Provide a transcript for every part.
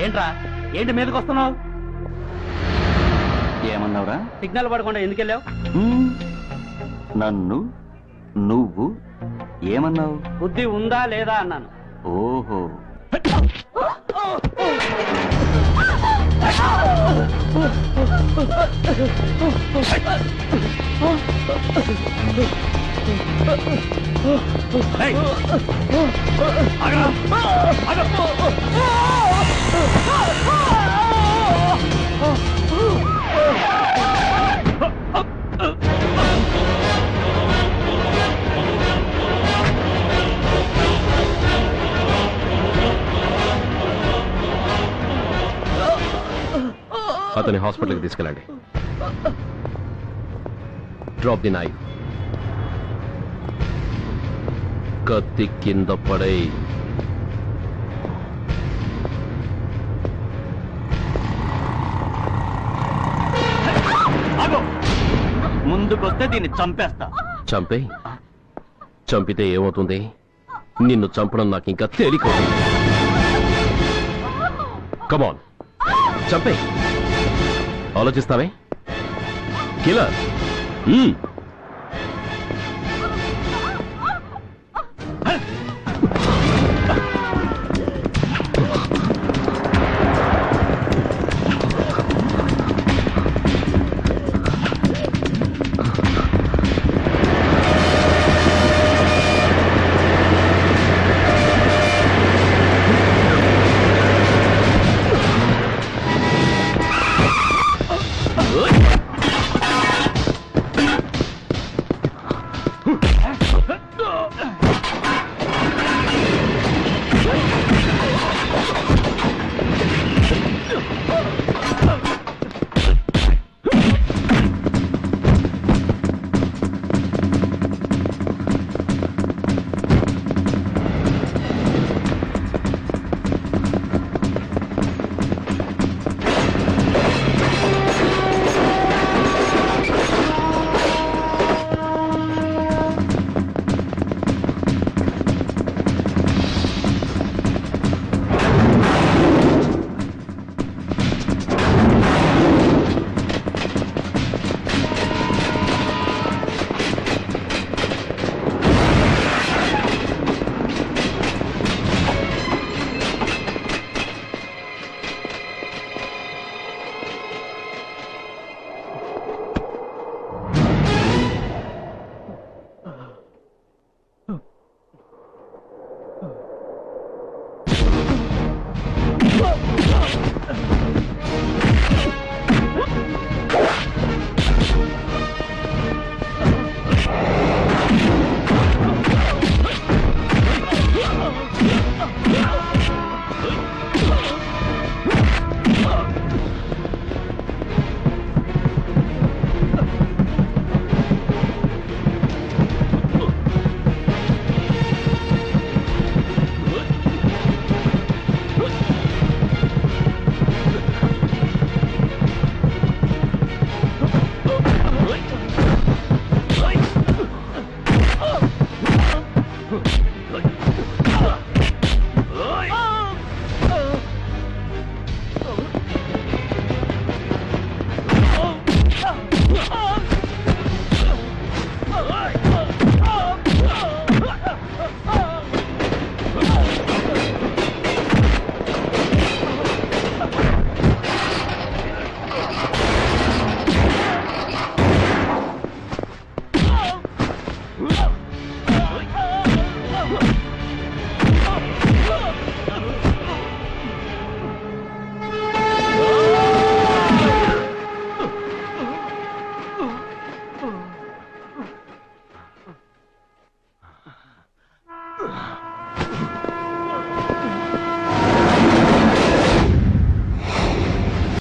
ఏంట్రా ఏంటి మీదకి వస్తున్నావు? ఏమన్నావురా? సిగ్నల్ పడకుండా ఎందుకు వెళ్ళావు? నన్ను నువ్వు ఏమన్నావు? బుద్ధి ఉందా లేదా అన్నాను. ఓహో, అతని హాస్పిటల్కి తీసుకెళ్ళండి. Drop the knife. కత్తి కింద పడై. ముందుకొస్తే దీన్ని చంపేస్తా. చంపే. చంపితే ఏమవుతుంది? నిన్ను చంపడం నాకు ఇంకా తేలికవుతుంది. కమాన్, చంపే. ఆలోచిస్తావే కిల్లర్.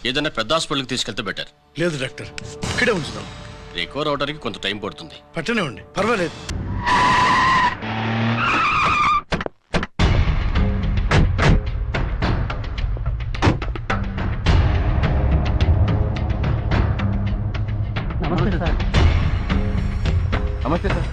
ఏదైనా పెద్ద హాస్పిటల్కి తీసుకెళ్తే బెటర్. లేదు డాక్టర్, ఇక్కడే ఉంచుదాం. రికవర్ అవడానికి కొంత టైం పడుతుంది. పట్టనే ఉండి పర్వాలేదు. నమస్తే సార్. నమస్తే సార్.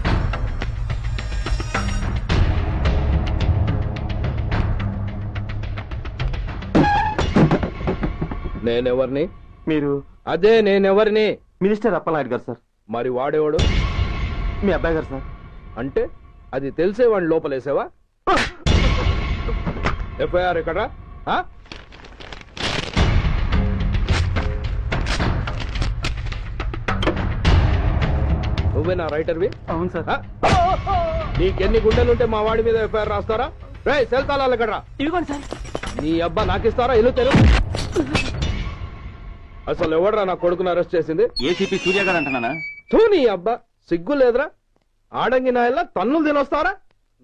నేనెవరిని? మీరు అదే నేనెవరిని? మినిస్టర్ అప్పలనాయుడు గారు సార్. మరి వాడేవాడు? మీ అబ్బాయి గారు సార్. అంటే అది తెలిసే వాడిని లోపలేసావా? ఎఫ్ఐఆర్ ఎక్కడా? నువ్వే నా రైటర్వి? అవును సార్. నీకెన్ని గుండెలుంటే మా వాడి మీద ఎఫ్ఐఆర్ రాస్తారా? రే సెల్ తాళాలు ఎక్కడ్రా? ఇదిగోండి సార్. నీ అబ్బా నాకిస్తారా? ఇల్లు తెలుగు. అసలు ఎవడరా నా కొడుకును అరెస్ట్ చేసింది? ఏసీపీ సూర్య గారు అంటున్నానా? తూ నీ అబ్బా సిగ్గు లేదురా? ఆడంగి నాయల్లా తన్నులు తినొస్తారా?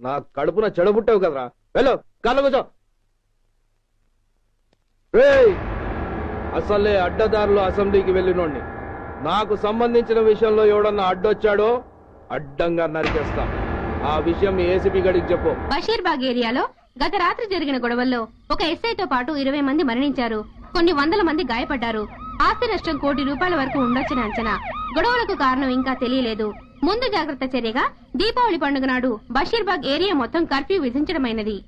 నా కడుపున చెడబుట్టావు కదరా. వెళ్ళు కళ్ళ కూర్చో. రేయ్ అసలే అడ్డదారులు అసెంబ్లీకి వెళ్ళినోడిని. నాకు సంబంధించిన విషయంలో ఎవడన్నా అడ్డొచ్చాడో అడ్డంగా నరికేస్తా. ఆ విషయం మీ ఏసీపీ గడికి చెప్పు. బషీర్బాగ్ ఏరియాలో గత రాత్రి జరిగిన గొడవల్లో ఒక ఎస్ఐతో పాటు 20 మంది మరణించారు. కొన్ని వందల మంది గాయపడ్డారు. ఆస్తి నష్టం ₹1 కోటి వరకు ఉండొచ్చని అంచనా. గొడవలకు కారణం ఇంకా తెలియలేదు. ముందు జాగ్రత్త చర్యగా దీపావళి పండుగ నాడు బషీర్బాగ్ ఏరియా మొత్తం కర్ఫ్యూ విధించడమైనది.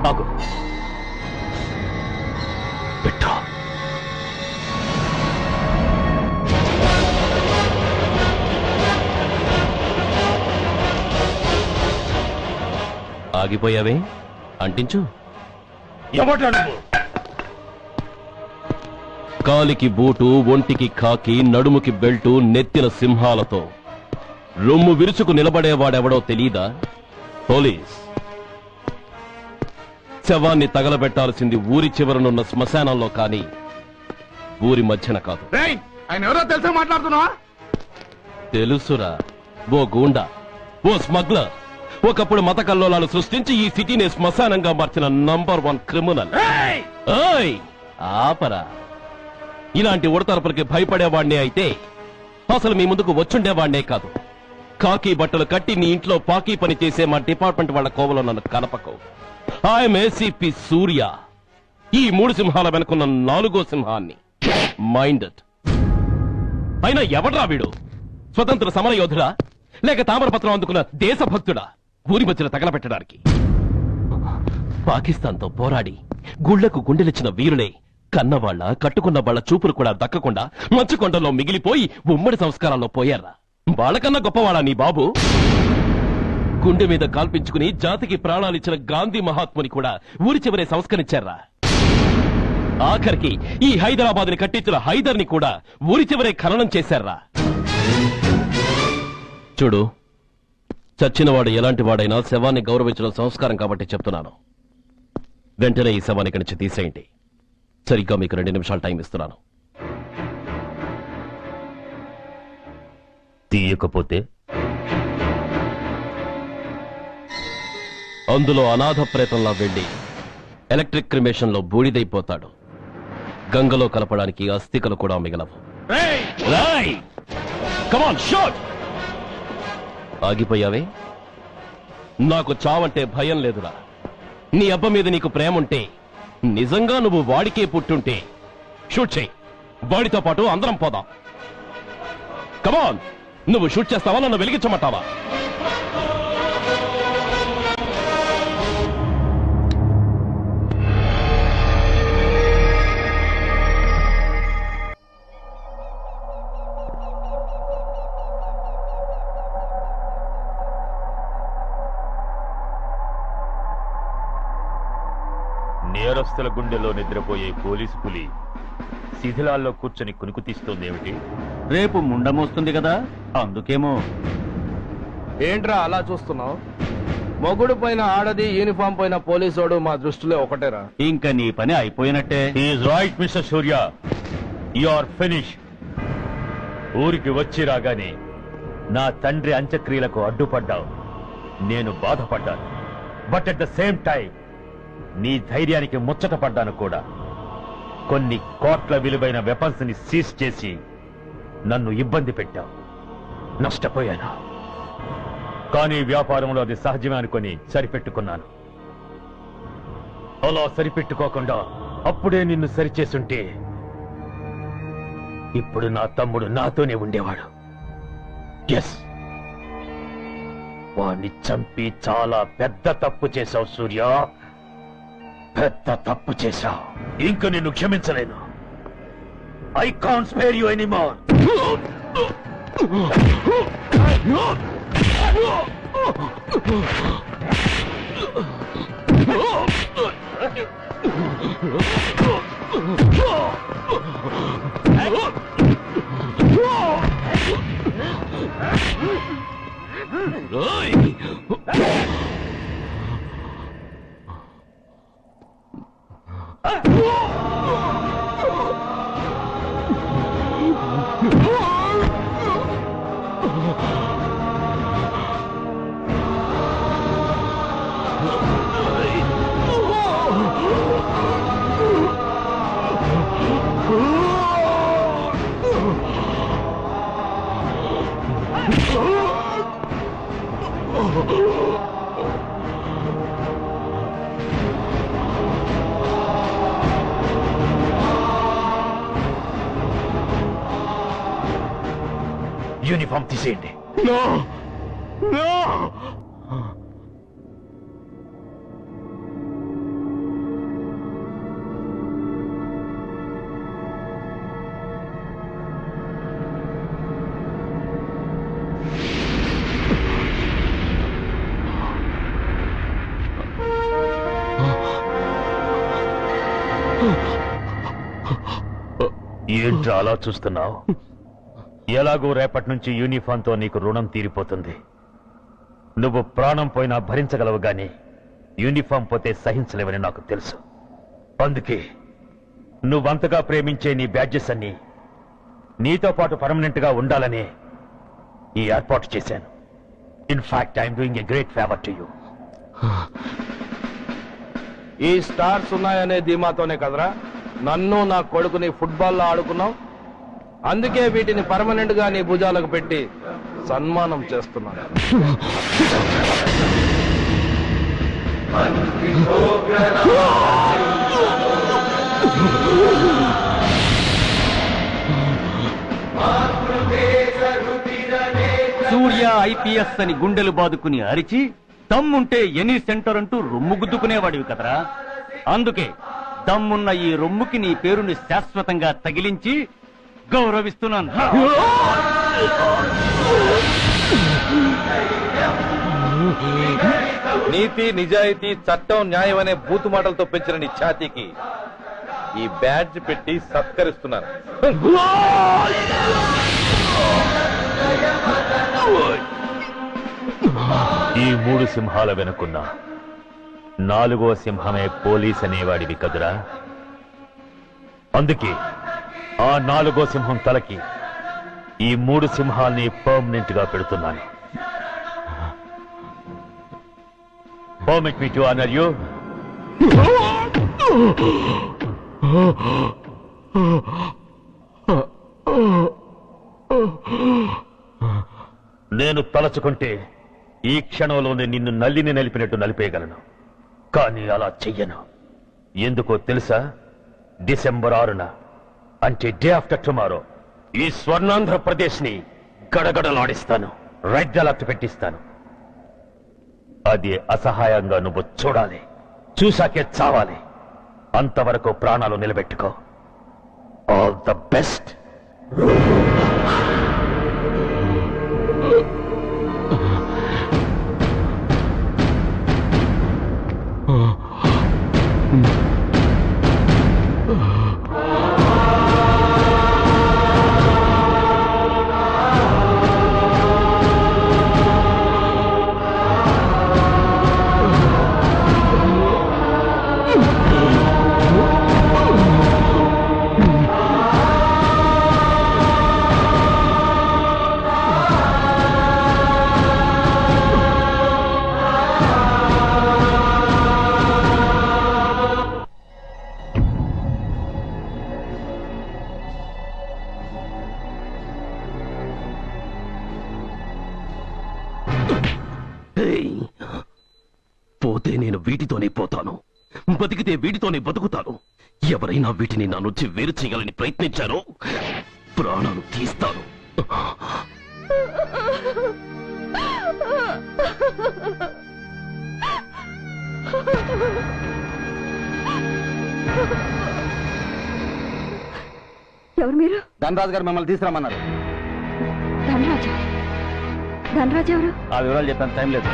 ఆగు. పెట్టు. ఆగిపోయావే? అంటించు. కాలికి బూటు, ఒంటికి కాకి, నడుముకి బెల్టు, నెత్తిన సింహాలతో రొమ్ము విరుచుకు నిలబడేవాడెవడో తెలీదా? పోలీస్. శవాన్ని తగలబెట్టాల్సింది ఊరి చివరనున్న శ్మశానంలో కాని ఊరి మధ్యన కాదు. ఆయన ఎవరో తెలుసా మాట్లాడుతున్నావా? తెలుసురా. ఓ గూండా, ఓ స్మగ్లర్, ఒకప్పుడు మత కల్లోలాలు సృష్టించి ఈ సిటీని శ్మశానంగా మార్చిన నంబర్ 1 క్రిమినల్. ఓయ్ ఆపరా. ఇలాంటి ఉడతరపులకి భయపడేవాణ్ణే అయితే అసలు మీ ముందుకు వచ్చుండేవాణ్ణే కాదు. కాకి బట్టలు కట్టి నీ ఇంట్లో పాకీ పని చేసే మా డిపార్ట్మెంట్ వాళ్ళ కోవలో నన్ను కలపకు. ఐఎమ్ ఏసీపీ సూర్య. ఈ 3 సింహాల వెనుకున్న 4వ సింహాన్ని. మైండెడ్. అయినా ఎవడ్రా వీడు? స్వతంత్ర సమర యోధుడా లేక తామరపత్రం అందుకున్న దేశభక్తుడా? ఊరి మధ్యన తగలబెట్టడానికి. పాకిస్తాన్తో పోరాడి గుళ్లకు గుండెలిచ్చిన వీరులే కన్నవాళ్ల కట్టుకున్న వాళ్ల చూపులు కూడా దక్కకుండా మంచుకొండలో మిగిలిపోయి ఉమ్మడి సంస్కారాల్లో పోయారా? వాళ్ళకన్నా గొప్పవాడా నీ బాబు? గుండె మీద కాల్పించుకుని జాతికి ప్రాణాలిచ్చిన గాంధీ మహాత్ముని కూడా ఊరి చివరే సంస్కరించారా? ఆఖరికి ఈ హైదరాబాద్ ని కట్టించిన హైదర్ ని కూడా ఊరి చివరే ఖననం చేశారా? చూడు, చచ్చినవాడు ఎలాంటి వాడైనా శవాన్ని గౌరవించడం సంస్కారం కాబట్టి చెప్తున్నాను. వెంటనే ఈ శవాన్ని ఇక్కడి నుంచి తీసేయండి. సరిగ్గా మీకు 2 నిమిషాలు టైం ఇస్తున్నాను. తీయకపోతే అందులో అనాథ ప్రేతంలా వెళ్లి ఎలక్ట్రిక్ క్రిమేషన్ లో బూడిదైపోతాడు. గంగలో కలపడానికి అస్థికలు కూడా మిగలవు. ఆగిపోయావే? నాకు చావంటే భయం లేదురా. నీ అబ్బ మీద నీకు ప్రేముంటే, నిజంగా నువ్వు వాడికే పుట్టుంటే షూట్ చేయి. వాడితో పాటు అందరం పోదాం. కమాన్, నువ్వు షూట్ చేస్తావా? నన్ను వెలిగించమంటావా? నేరస్తుల గుండెలో నిద్రపోయే పోలీసు పులి శిథిలాల్లో కూర్చొని కునుకు తీస్తోందేమిటి? రేపు ముండమోస్తుంది కదా, అందుకేమో. ఏంట్రా అలా చూస్తున్నావు? మొగుడు పైన ఆడది, యూనిఫామ్ పైన పోలీసోడు మా దృష్టిలో ఒకటేరా. ఇంకా నీ పని అయిపోయినట్టే. Is right mister Surya, you are finish. ఊరికి వచ్చి రాగానే నా తండ్రి అంత్యక్రియలకు అడ్డుపడ్డావు. నేను బాధపడ్డాను. But at the same time నీ ధైర్యానికి ముచ్చట పడ్డాను కూడా. కొన్ని కోట్ల విలువైన వెపన్స్ ని సీజ్ చేసి నన్ను ఇబ్బంది పెట్టావు. నష్టపోయాను. కానీ వ్యాపారంలో అది సహజమే అనుకొని సరిపెట్టుకున్నాను. అలా సరిపెట్టుకోకుండా అప్పుడే నిన్ను సరిచేసుంటే ఇప్పుడు నా తమ్ముడు నాతోనే ఉండేవాడు. ఎస్, వాణ్ణి చంపి చాలా పెద్ద తప్పు చేశావు సూర్య. పెద్ద తప్పు చేశావు. ఇంక నిన్ను క్షమించలేను. I can't spare you anymore. Uniform తీసేయండి. ఏంట్రా అలా చూస్తున్నావు? ఎలాగో రేపటి నుంచి యూనిఫామ్తో నీకు రుణం తీరిపోతుంది. నువ్వు ప్రాణం పోయినా భరించగలవు గాని యూనిఫామ్ పోతే సహించలేవని నాకు తెలుసు. అందుకే నువ్వంతగా ప్రేమించే నీ బ్యాడ్జెస్ అన్ని నీతో పాటు పర్మనెంట్ గా ఉండాలని ఈ ఏర్పాటు చేశాను. In fact I'm doing a great favour to you. ఈ స్టార్స్ ఉన్నాయనే ధీమాతోనే కదరా నన్ను నా కొడుకుని ఫుట్బాల్లో ఆడుకున్నావు. అందుకే వీటిని పర్మనెంట్ గా నీ భుజాలకు పెట్టి సన్మానం చేస్తున్నాను. సూర్య ఐపీఎస్ అని గుండెలు బాదుకుని అరిచి దమ్ముంటే ఎనీ సెంటర్ అంటూ రొమ్ము గుద్దుకునేవాడివి కదరా. అందుకే దమ్మున్న ఈ రొమ్ముకి నీ పేరుని శాశ్వతంగా తగిలించి గౌరవిస్తున్నాను. నీతి, నిజాయితీ, చట్టం, న్యాయం అనే బూతు మాటలతో పెంచిన నీ ఛాతీకి ఈ బ్యాడ్జ్ పెట్టి సత్కరిస్తున్నాను. ఈ 3 సింహాల వెనుకున్న 4వ సింహమే పోలీస్ అనేవాడివి కదురా. అందుకే ఆ 4వ సింహం తలకి ఈ 3 సింహాల్ని పర్మనెంట్ గా పెడుతున్నాను. Permit me to honor you. నేను తలచుకుంటే ఈ క్షణంలోనే నిన్ను నల్లిని నలిపినట్టు నలిపేయగలను. కానీ అలా చెయ్యను. ఎందుకో తెలుసా? డిసెంబర్ 6న అంటే డే ఆఫ్టర్ టుమారో ఈ స్వర్ణాంధ్రప్రదేశ్ ని గడగడలాడిస్తాను. రెడ్ అలర్ట్ పెట్టిస్తాను. అది అసహాయంగా నువ్వు చూడాలి. చూశాకే చావాలి. అంతవరకు ప్రాణాలు నిలబెట్టుకో. All the best. పోతే నేను వీటితోనే పోతాను, బతికితే వీటితోనే బతుకుతాను. ఎవరైనా వీటిని నా నుంచి వేరు చేయాలని ప్రయత్నించారో ప్రాణాలు తీస్తాను. ఎవరు మీరు? ధనరాజు గారు మిమ్మల్ని తీసుకురామన్నారు. ధనరాజు? ధనరాజు ఎవరు? ఆ వివరాలు చెప్పాను, టైం లేదు.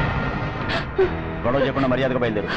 గొడవ చెప్పకుండా మర్యాదగా బయలుదేరు.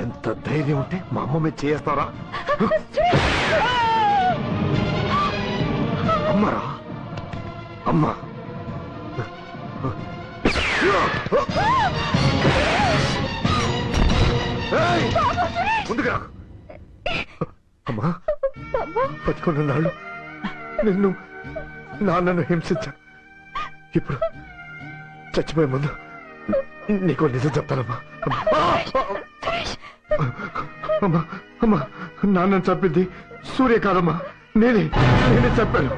ఎంత ధైర్యం ఉంటే మా అమ్మ మీద చేస్తారా? అమ్మరా అమ్మా, ముందుగా అమ్మా, బతికున్న నాళ్ళు నిన్ను నాన్నను హింసించాను. ఇప్పుడు చచ్చిపోయే ముందు నీకు నిజం చెప్తానమ్మా. అమ్మా అమ్మా, నాన్నను చంపింది సూర్య కాదమ్మా, నేనే చెప్పాను.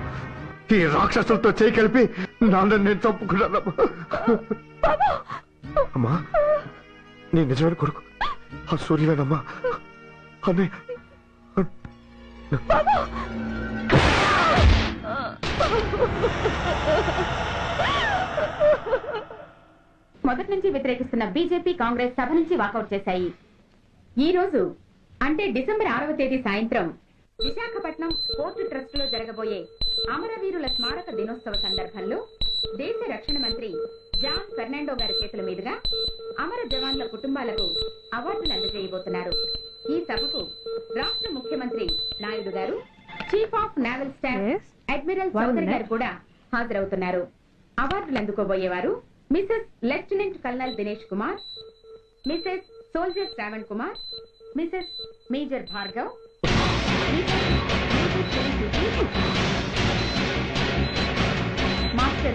ఈ రాక్షసులతో చేయి కలిపి నాన్నని నేను చంపుకున్నానమ్మా. అమ్మా, నీ నిజమైన కొడుకు ఆ సూర్యవేనమ్మా. అన్నయ్య మొదటి నుంచి వ్యతిరేకిస్తున్న బీజేపీ, కాంగ్రెస్ సభ నుంచి వాకౌట్ చేశాయి. ఈ రోజు అంటే డిసెంబర్ 6వ తేదీ సాయంత్రం విశాఖపట్నం పోర్టు ట్రస్ట్ లో జరగబోయే అమరవీరుల స్మారక దినోత్సవ సందర్భంలో దేశ రక్షణ మంత్రి జాన్ ఫెర్నాండో గారి చేతుల మీదుగా అమర జవాన్ల కుటుంబాలకు అవార్డులు అందజేయబోతున్నారు. ఈ సభకు రాష్ట్ర ముఖ్యమంత్రి నాయుడు గారు, chief of naval staff admiral Chaudhary గారు కూడా హాజరవుతున్నారు. అవార్డులు అందుకోబోయేవారు Mrs lieutenant colonel Dinesh Kumar, Mrs soldier Shravan Kumar, Mrs major Bhargav,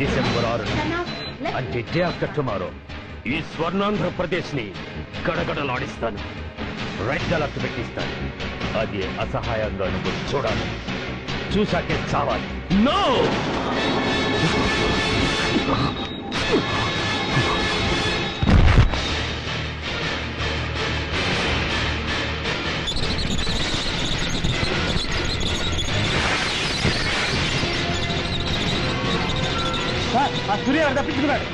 December 6 అంటే డే ఆఫ్టర్ టుమారో ఈ స్వర్ణాంధ్రప్రదేశ్ ని గడగడలాడిస్తాను. రెడ్ అలర్ట్ పెట్టిస్తాను. అది అసహాయంగా నువ్వు చూడాలి, చూశాకే చావాలి. నో! సూర్య తప్పించుకున్నాడు.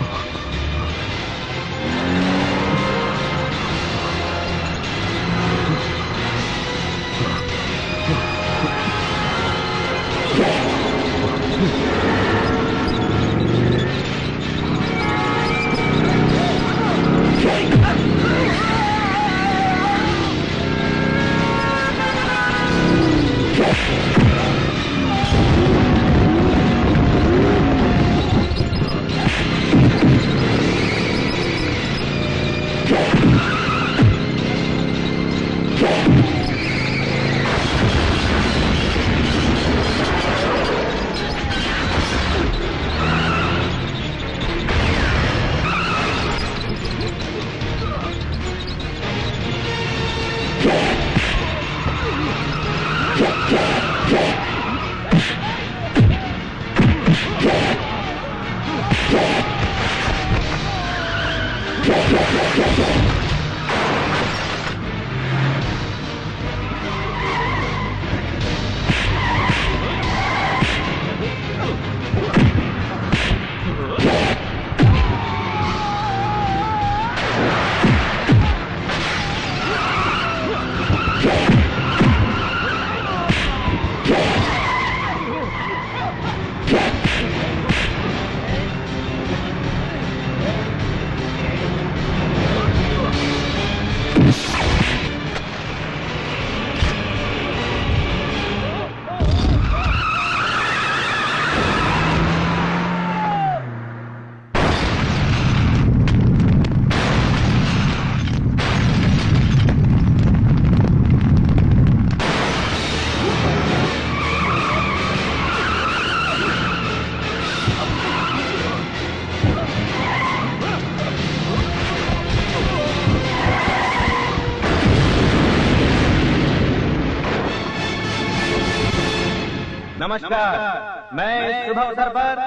नमस्कार। मैं इस शुभ अवसर पर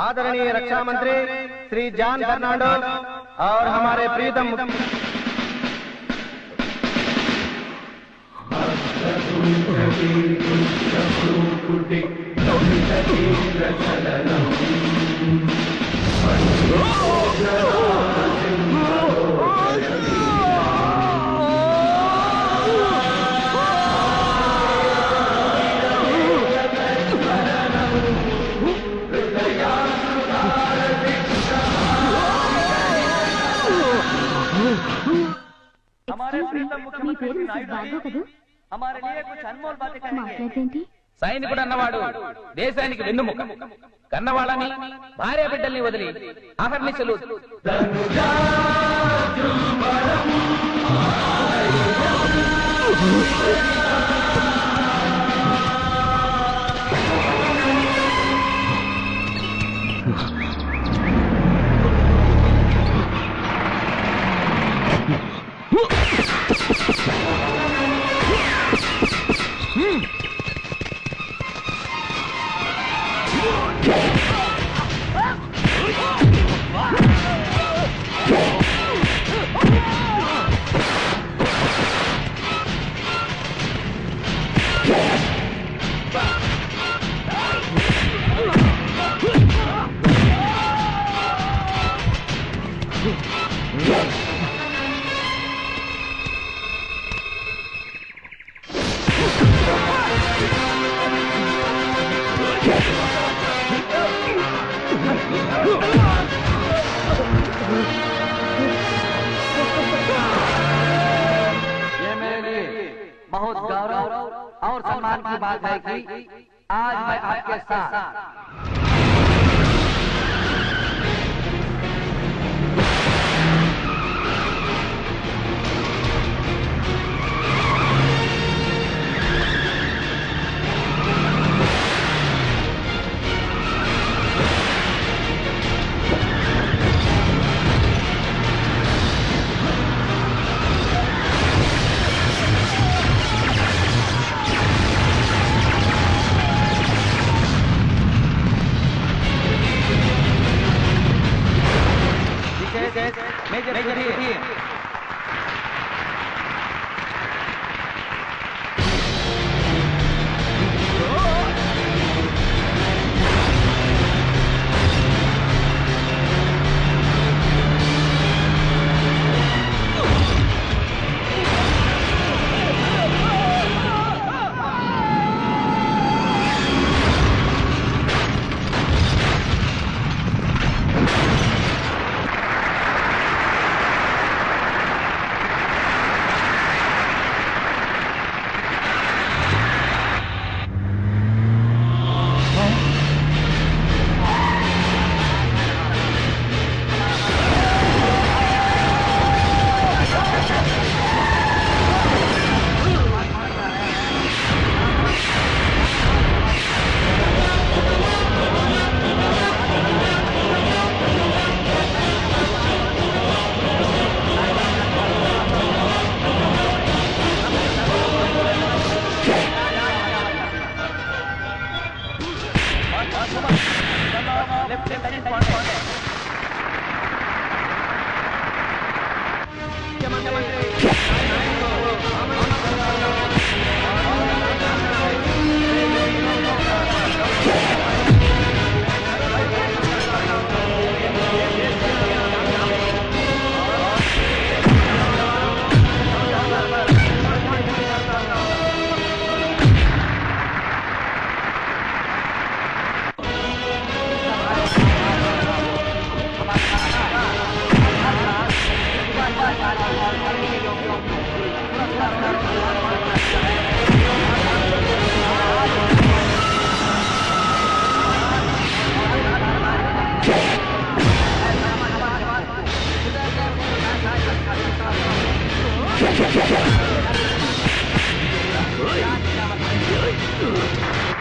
आदरणीय रक्षा मंत्री श्री जॉन फर्नांडो और हमारे प्रीतम మీ పేరు మిసెస్ భార్గవ్ కదూ? మాట్లాడేంటి? సైనికుడు అన్నవాడు దేశానికి వెన్నుముక. కన్నవాళ్ళని భార్య బిడ్డల్ని వదిలి అహర్నిశలు बहुत गौरव और सम्मान की बात है कि आज मैं आपके साथ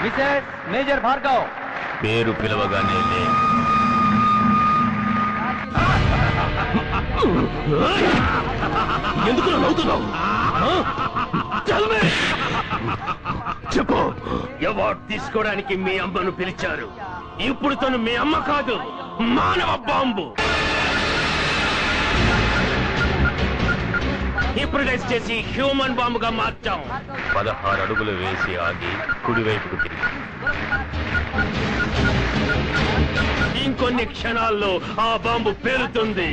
మిసెస్ మేజర్ భార్గవ్ పేరు పిలవగానే లే. ఎందుకు నవ్వుతున్నావు? చెప్పు, అవార్డు తీసుకోవడానికి మీ అమ్మను పిలిచారు. ఇప్పుడు తను మీ అమ్మ కాదు, మానవ బాంబు. హిప్నటైజ్ చేసి హ్యూమన్ బాంబుగా మార్చాం. 16 అడుగులు వేసి ఆగి కుడివైపుకు తిరిగి ఇంకొన్ని క్షణాల్లో ఆ bomb పేలుతుంది.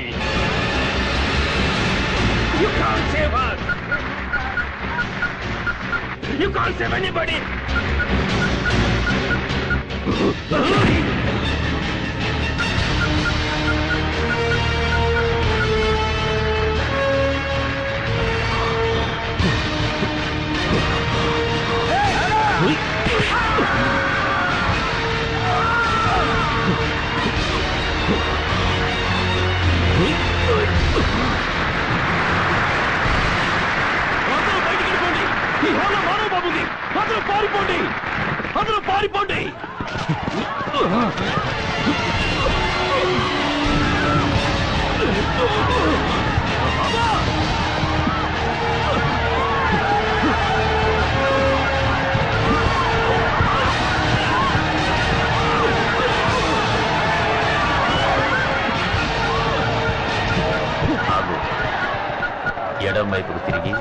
You can't save us. You can't save anybody. అందరూ పారిపోండి, అందరూ పారిపోండి. ఎడం వైపుకు తిరిగి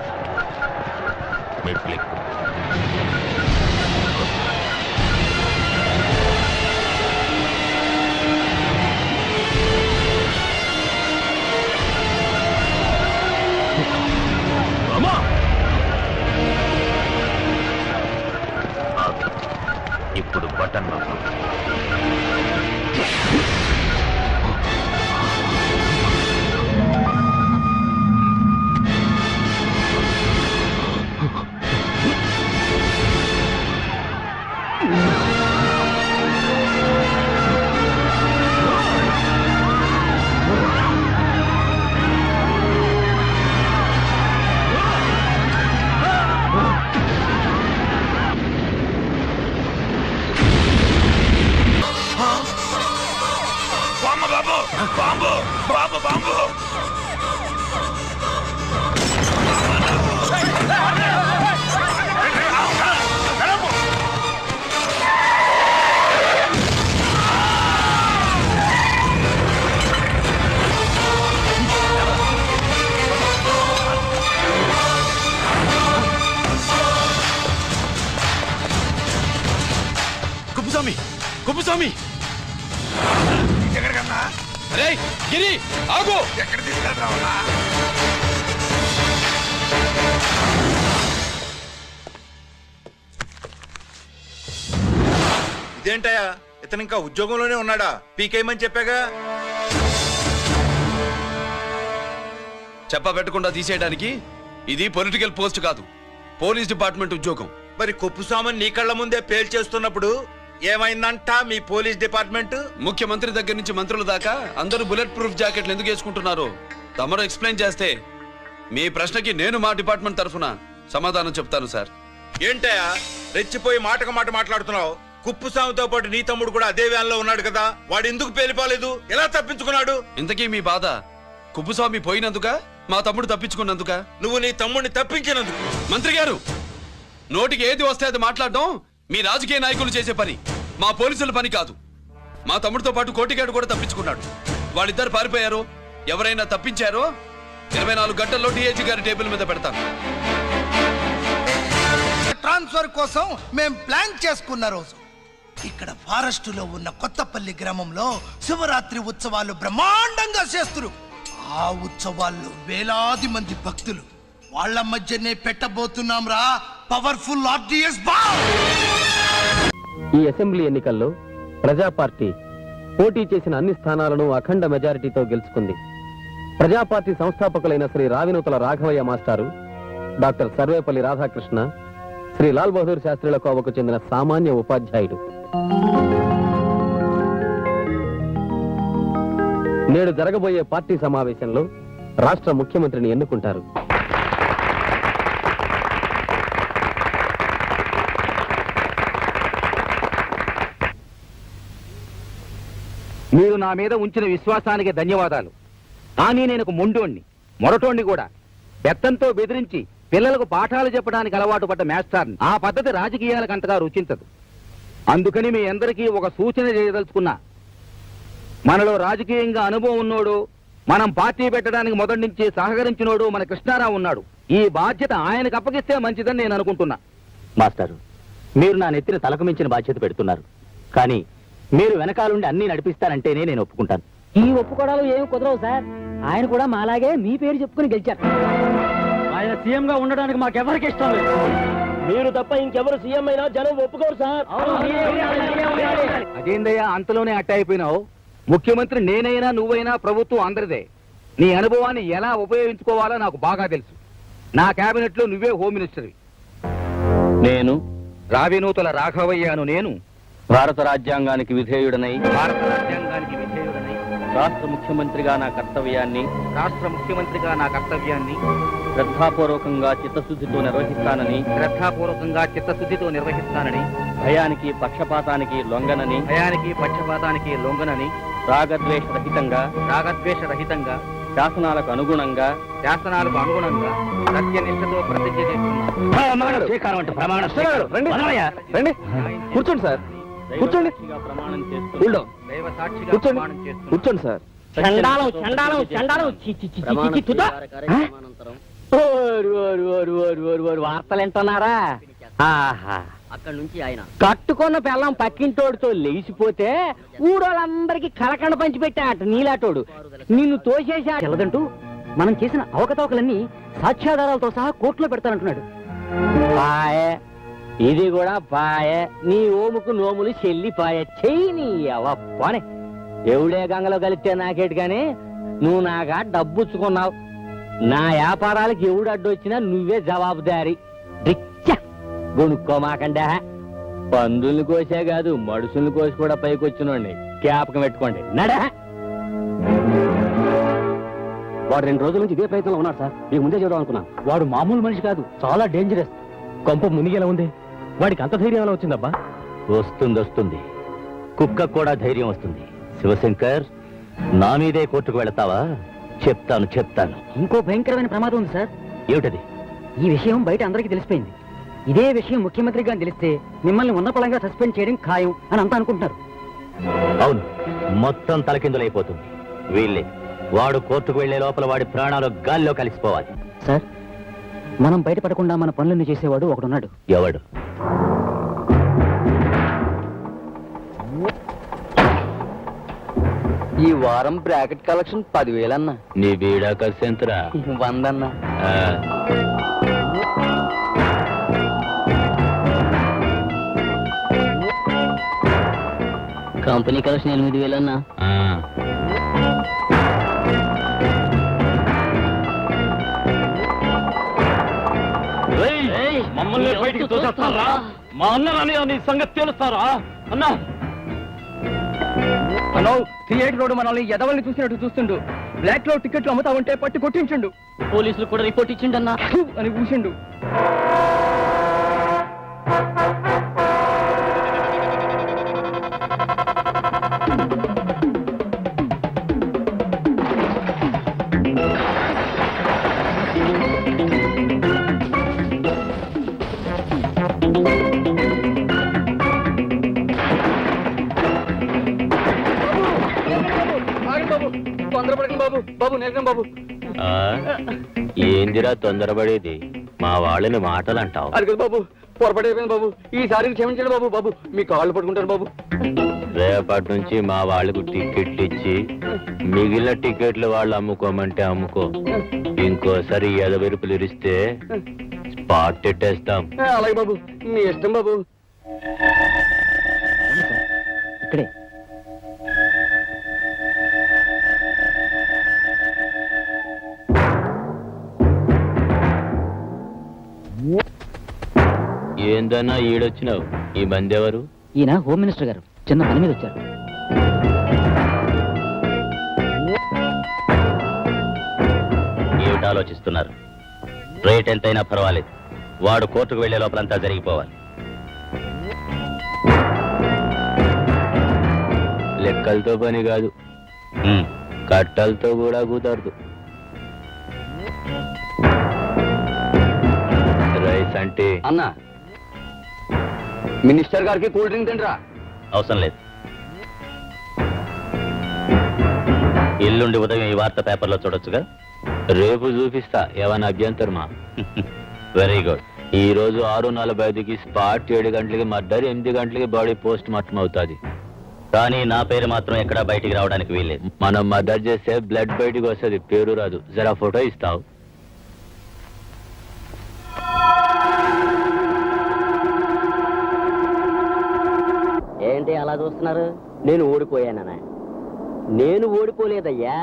మెట్లెక్కు. ఇప్పుడు బటన్ నొక్కు. Bomb, bomb, bomb. Kuppuswamy, Kuppuswamy. ఎక్కడికన్నా? అరే గిరి, ఆగు. ఎక్కడ తీసుకెళ్తావా? ఇదేంటయ్యా, ఇతను ఇంకా ఉద్యోగంలోనే ఉన్నాడా? పీకేయమని చెప్పాగా. చెప్ప పెట్టకుండా తీసేయడానికి ఇది పొలిటికల్ పోస్ట్ కాదు, పోలీస్ డిపార్ట్మెంట్ ఉద్యోగం. మరి కొప్పుస్వామిని నీ కళ్ళ ముందే పేల్చేస్తున్నప్పుడు ఏమైందంట మీ పోలీస్ డిపార్ట్మెంట్? ముఖ్యమంత్రి దగ్గర నుంచి మంత్రుల దాకా అందరూ బుల్లెట్ ప్రూఫ్ జాకెట్లు ఎందుకు వేసుకుంటున్నారు తమరు ఎక్స్ప్లెయిన్ చేస్తే మీ ప్రశ్నకి నేను మా డిపార్ట్మెంట్ తరఫున సమాధానం చెప్తాను సార్. ఏంటయ్యా రెచ్చిపోయి మాటకు మాట మాట్లాడుతున్నావు? కుప్పుస్వామితో పాటు నీ తమ్ముడు కూడా అదే వ్యాన్లో ఉన్నాడు కదా, వాడు ఎందుకు పేలిపోలేదు? ఎలా తప్పించుకున్నాడు? ఇంతకీ మీ బాధ కుప్పుస్వామి పోయినందుక, మా తమ్ముడు తప్పించుకున్నందుక? నువ్వు నీ తమ్ముడిని తప్పించినందుకు. మంత్రి గారు, నోటికి ఏది వస్తే అది మాట్లాడడం మీ రాజకీయ నాయకులు చేసే పని, మా పోలీసుల పని కాదు. మా తమ్ముడితో పాటు కోటిగాడు కూడా తప్పించుకున్నాడు. వాళ్ళిద్దరు పారిపోయారు. ఎవరైనా తప్పించారో 24 గంటల్లో డిఐజీ గారి టేబుల్ మీద పెడతాను. ట్రాన్స్ఫర్ కోసం మేం ప్లాన్ చేసుకున్న రోజు ఇక్కడ ఫారెస్టులో ఉన్న కొత్తపల్లి గ్రామంలో శివరాత్రి ఉత్సవాలు బ్రహ్మాండంగా చేస్తురు. ఆ ఉత్సవాల్లో వేలాది మంది భక్తులు, వాళ్ళ మధ్యనే పెట్టబోతున్నాం రా పవర్ఫుల్ ఆర్డిఎస్ బాంబ్. ఈ అసెంబ్లీ ఎన్నికల్లో ప్రజా పార్టీ పోటీ చేసిన అన్ని స్థానాలను అఖండ మెజారిటీతో గెలుచుకుంది. ప్రజా పార్టీ సంస్థాపకులైన శ్రీ రావినూతల రాఘవయ్య మాస్టారు, డాక్టర్ సర్వేపల్లి రాధాకృష్ణ, శ్రీ లాల్ బహదూర్ శాస్త్రిల కోవకు చెందిన సామాన్య ఉపాధ్యాయుడు. నేడు జరగబోయే పార్టీ సమావేశంలో రాష్ట్ర ముఖ్యమంత్రిని ఎన్నుకుంటారు. మీరు నా మీద ఉంచిన విశ్వాసానికి ధన్యవాదాలు. కానీ నేను మొండోణ్ణి, మొరటోణ్ణి కూడా. బెత్తంతో బెదిరించి పిల్లలకు పాఠాలు చెప్పడానికి అలవాటు పడ్డ మేస్టార్ని ఆ పద్ధతి రాజకీయాలకు అంతగా రుచించదు. అందుకని మీ అందరికీ ఒక సూచన చేయదలుచుకున్నా. మనలో రాజకీయంగా అనుభవం ఉన్నోడు, మనం పార్టీ పెట్టడానికి మొదటి నుంచి సహకరించినోడు మన కృష్ణారావు ఉన్నాడు. ఈ బాధ్యత ఆయనకు అప్పగిస్తే మంచిదని నేను అనుకుంటున్నా. మాస్టారు, మీరు నా నెత్తిన తలకు మించిన బాధ్యత పెడుతున్నారు. కానీ మీరు వెనకాలండి అన్ని నడిపిస్తారంటేనే నేను ఒప్పుకుంటాను. ఈ ఒప్పుకోవడాలు ఏమి కుదరవు సార్. ఆయన కూడా మాలాగే మీ పేరు చెప్పుకుని గెలిచారు. ఆయన సీఎం గా ఉండడానికి మాకెవరికి ఇష్టం లేదు. మీరు తప్ప ఇంకెవరు సీఎం అయినా జనం ఒప్పుకోరు సార్. అదేందయ్యా అంతలోనే అట్ట అయిపోయినావు? ముఖ్యమంత్రి నేనైనా నువ్వైనా ప్రభుత్వం అందరిదే. నీ అనుభవాన్ని ఎలా ఉపయోగించుకోవాలో నాకు బాగా తెలుసు. నా కేబినెట్ లో నువ్వే హోమ్ మినిస్టర్వి. నేను రావినూతల రాఘవయ్యను. నేను భారత రాజ్యాంగానికి విధేయుడనై భారత రాజ్యాంగానికి విధేయుడనై రాష్ట్ర ముఖ్యమంత్రిగా నా కర్తవ్యాన్ని శ్రద్ధాపూర్వకంగా చిత్తశుద్ధితో నిర్వహిస్తానని భయానికి పక్షపాతానికి లొంగనని రాగద్వేషరహితంగా శాసనాలకు అనుగుణంగా సత్యనిష్టతో ప్రతిజ్ఞ చేస్తున్నాను. కూర్చోండి సార్, కూర్చోండి. ప్రమాణం చేస్తూ కూర్చోండి సార్. చండాలం చండాలం చండాలం. వార్తలు వింటున్నారా? అక్కడి నుంచి ఆయన కట్టుకున్న పిల్లం పక్కింటోడితో లేచిపోతే ఊరోళ్ళందరికీ కలకండ పంచిపెట్టాట నీలాటోడు. నిన్ను తోసేసా తెలదంటూ మనం చేసిన అవకతవకలన్నీ సాక్ష్యాధారాలతో సహా కోర్టులో పెడతానంటున్నాడు. పాయే, ఇది కూడా పాయే. నీ ఓముకు నోములు చెల్లిపాయ. చెయ్యి నీ అవనే. ఎవడే గంగలో కలిస్తే నాకేటి గాని నువ్వు నాగా డబ్బుచ్చుకున్నావు. నా వ్యాపారాలకు ఎవడు అడ్డొచ్చినా నువ్వే జవాబుదారి. గొనుక్కోమాకండా. పందుల్ని కోసే కాదు, మడుసుల్ని కోసి కూడా పైకి వచ్చినండి. జ్ఞాపకం పెట్టుకోండి. నడా. వాడు 2 రోజుల నుంచి ఇదే ప్రయత్నంలో ఉన్నాడు సార్. మీకు ముందే చూద్దాం అనుకున్నాను. వాడు మామూలు మనిషి కాదు, చాలా డేంజరస్. కొంప మునిగేలా ఉంది. వాడికి అంత ధైర్యం ఎలా వచ్చిందబ్బా? వస్తుంది. కుక్క కూడా ధైర్యం వస్తుంది. శివశంకర్, నా మీదే కోర్టుకు వెళతావా? చెప్తాను. ఇంకో భయంకరమైన ప్రమాదం ఉంది సార్. ఏమిటది? ఈ విషయం బయట అందరికీ తెలిసిపోయింది. ఇదే విషయం ముఖ్యమంత్రిగా తెలిస్తే మిమ్మల్ని ఉన్నపళంగా సస్పెండ్ చేయడం ఖాయం అని అంతా అనుకుంటున్నారు. అవును, మొత్తం తలకిందులైపోతుంది. వీళ్ళే వాడు కోర్టుకు వెళ్లే లోపల వాడి ప్రాణాలు గాల్లో కలిసిపోవాలి. సార్, మనం బయటపడకుండా మన పనులన్నీ చేసేవాడు ఒకడున్నాడు. ఎవడు? ఈ వారం బ్రాకెట్ కలెక్షన్ 10,000 అన్నా. నీ బీడా ఖర్చు ఎంతరా? 100 అన్నా. కంపెనీ కలెక్షన్ 8,000 అన్నా. మమ్మల్ని బయటికి తోసేస్తారా? మా అన్నని నీ సంగతి తెలుస్తారా? అన్నా థియేటర్ రోడ్డు మనల్ని ఎదవల్ని చూసినట్టు చూస్తుండు. బ్లాక్ లో టికెట్లు అమ్ముతా ఉంటే పట్టి కొట్టించుండు. పోలీసులు కూడా రిపోర్ట్ ఇచ్చిండన్నా అని కూర్చుండు. ఏందిరా తొందరపడేది? మా వాళ్ళని మాటలు అంటావు. అది బాబు, పొరపడైపోయింది బాబు. ఈసారి క్షమించండి బాబు. బాబు మీ కాళ్ళు పట్టుకుంటారు బాబు. రేపటి నుంచి మా వాళ్ళకు టికెట్లు ఇచ్చి మిగిలిన టికెట్లు వాళ్ళు అమ్ముకోమంటే అమ్ముకో. ఇంకోసారి ఎదవెరుపులు ఇరిస్తే స్పాట్ పెట్టేస్తాం. అలాగే బాబు, మీ ఇష్టం బాబు. ఇక్కడే ఏందన్నా ఈడొచ్చినావు? ఈ మంది ఎవరు? ఈయన హోమ్ మినిస్టర్ గారు. చిన్న పని మీద వచ్చారు. ఏమిటి ఆలోచిస్తున్నారు? రేట్ ఎంతైనా పర్వాలేదు, వాడు కోర్టుకు వెళ్లే లోపలంతా జరిగిపోవాలి. లెక్కలతో పని కాదు, కట్టలతో కూడా కుదరదు. ఏంటి అన్నా మినిస్టర్ గారికి కూల్ డ్రింక్ తింటరా? అవసరం లేదు. ఎల్లుండి ఉదయం ఈ వార్త పేపర్లో చూడొచ్చుగా. రేపు చూపిస్తా, ఏమైనా అభ్యంతరమా? Very good. ఈ రోజు 6:45కి స్పాట్, 7 గంటలకి మర్డర్, 8 గంటలకి బాడీ పోస్ట్ మార్టం అవుతుంది. కానీ నా పేరు మాత్రం ఎక్కడా బయటికి రావడానికి వీల్లేదు. మనం మర్డర్ చేస్తే బ్లడ్ బయటికి వస్తుంది, పేరు రాదు. జరా ఫోటో ఇస్తావు? ఏంటి అలా చూస్తున్నారు? నేను ఓడిపోయానా? నేను ఓడిపోలేదయ్యా,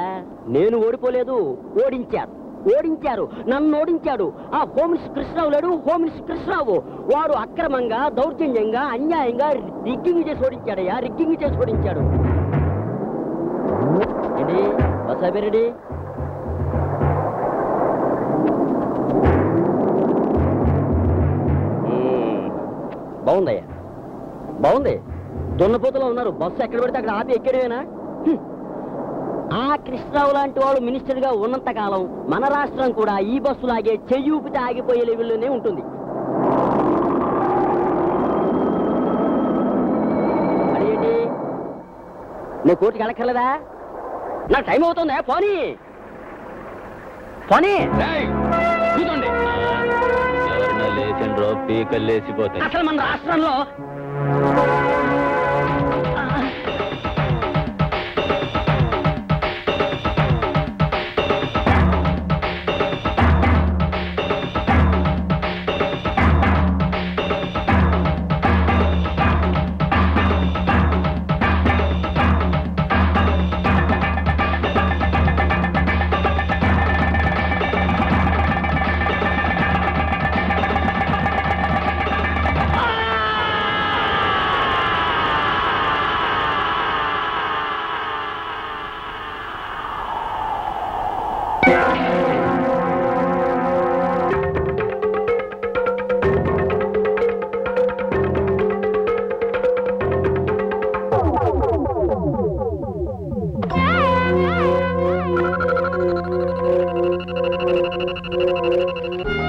నేను ఓడిపోలేదు. ఓడించారు, నన్ను ఓడించాడు ఆ హోమ్ మినిస్టర్ కృష్ణరావు లేడు, హోమ్ మినిస్టర్ కృష్ణరావు. వాడు అక్రమంగా, దౌర్జన్యంగా, అన్యాయంగా రిగ్గింగ్ చేసి ఓడించాడయ్యా, రిగ్గింగ్ చేసి ఓడించాడు. ఏంటి వసాబిరెడ్డి? బాగుందయ్యా, బాగుంది. దున్నపోతలో ఉన్నారు, బస్సు ఎక్కడ పెడితే అక్కడ ఆపి ఎక్కడమేనా? ఆ కృష్ణరావు లాంటి వాడు మినిస్టర్ గా ఉన్నంత కాలం మన రాష్ట్రం కూడా ఈ బస్సులాగే చెయ్యి ఊపితే ఆగిపోయే లెవెల్లోనే ఉంటుంది. అదేంటి, నువ్వు కోర్టుకి వెళ్ళక్కర్లేదా? నాకు టైం అవుతుందా? పోనీ ఎవరన్నా లేచిండ్రో పీకలు లేచిపోతాయి. అసలు మన రాష్ట్రంలో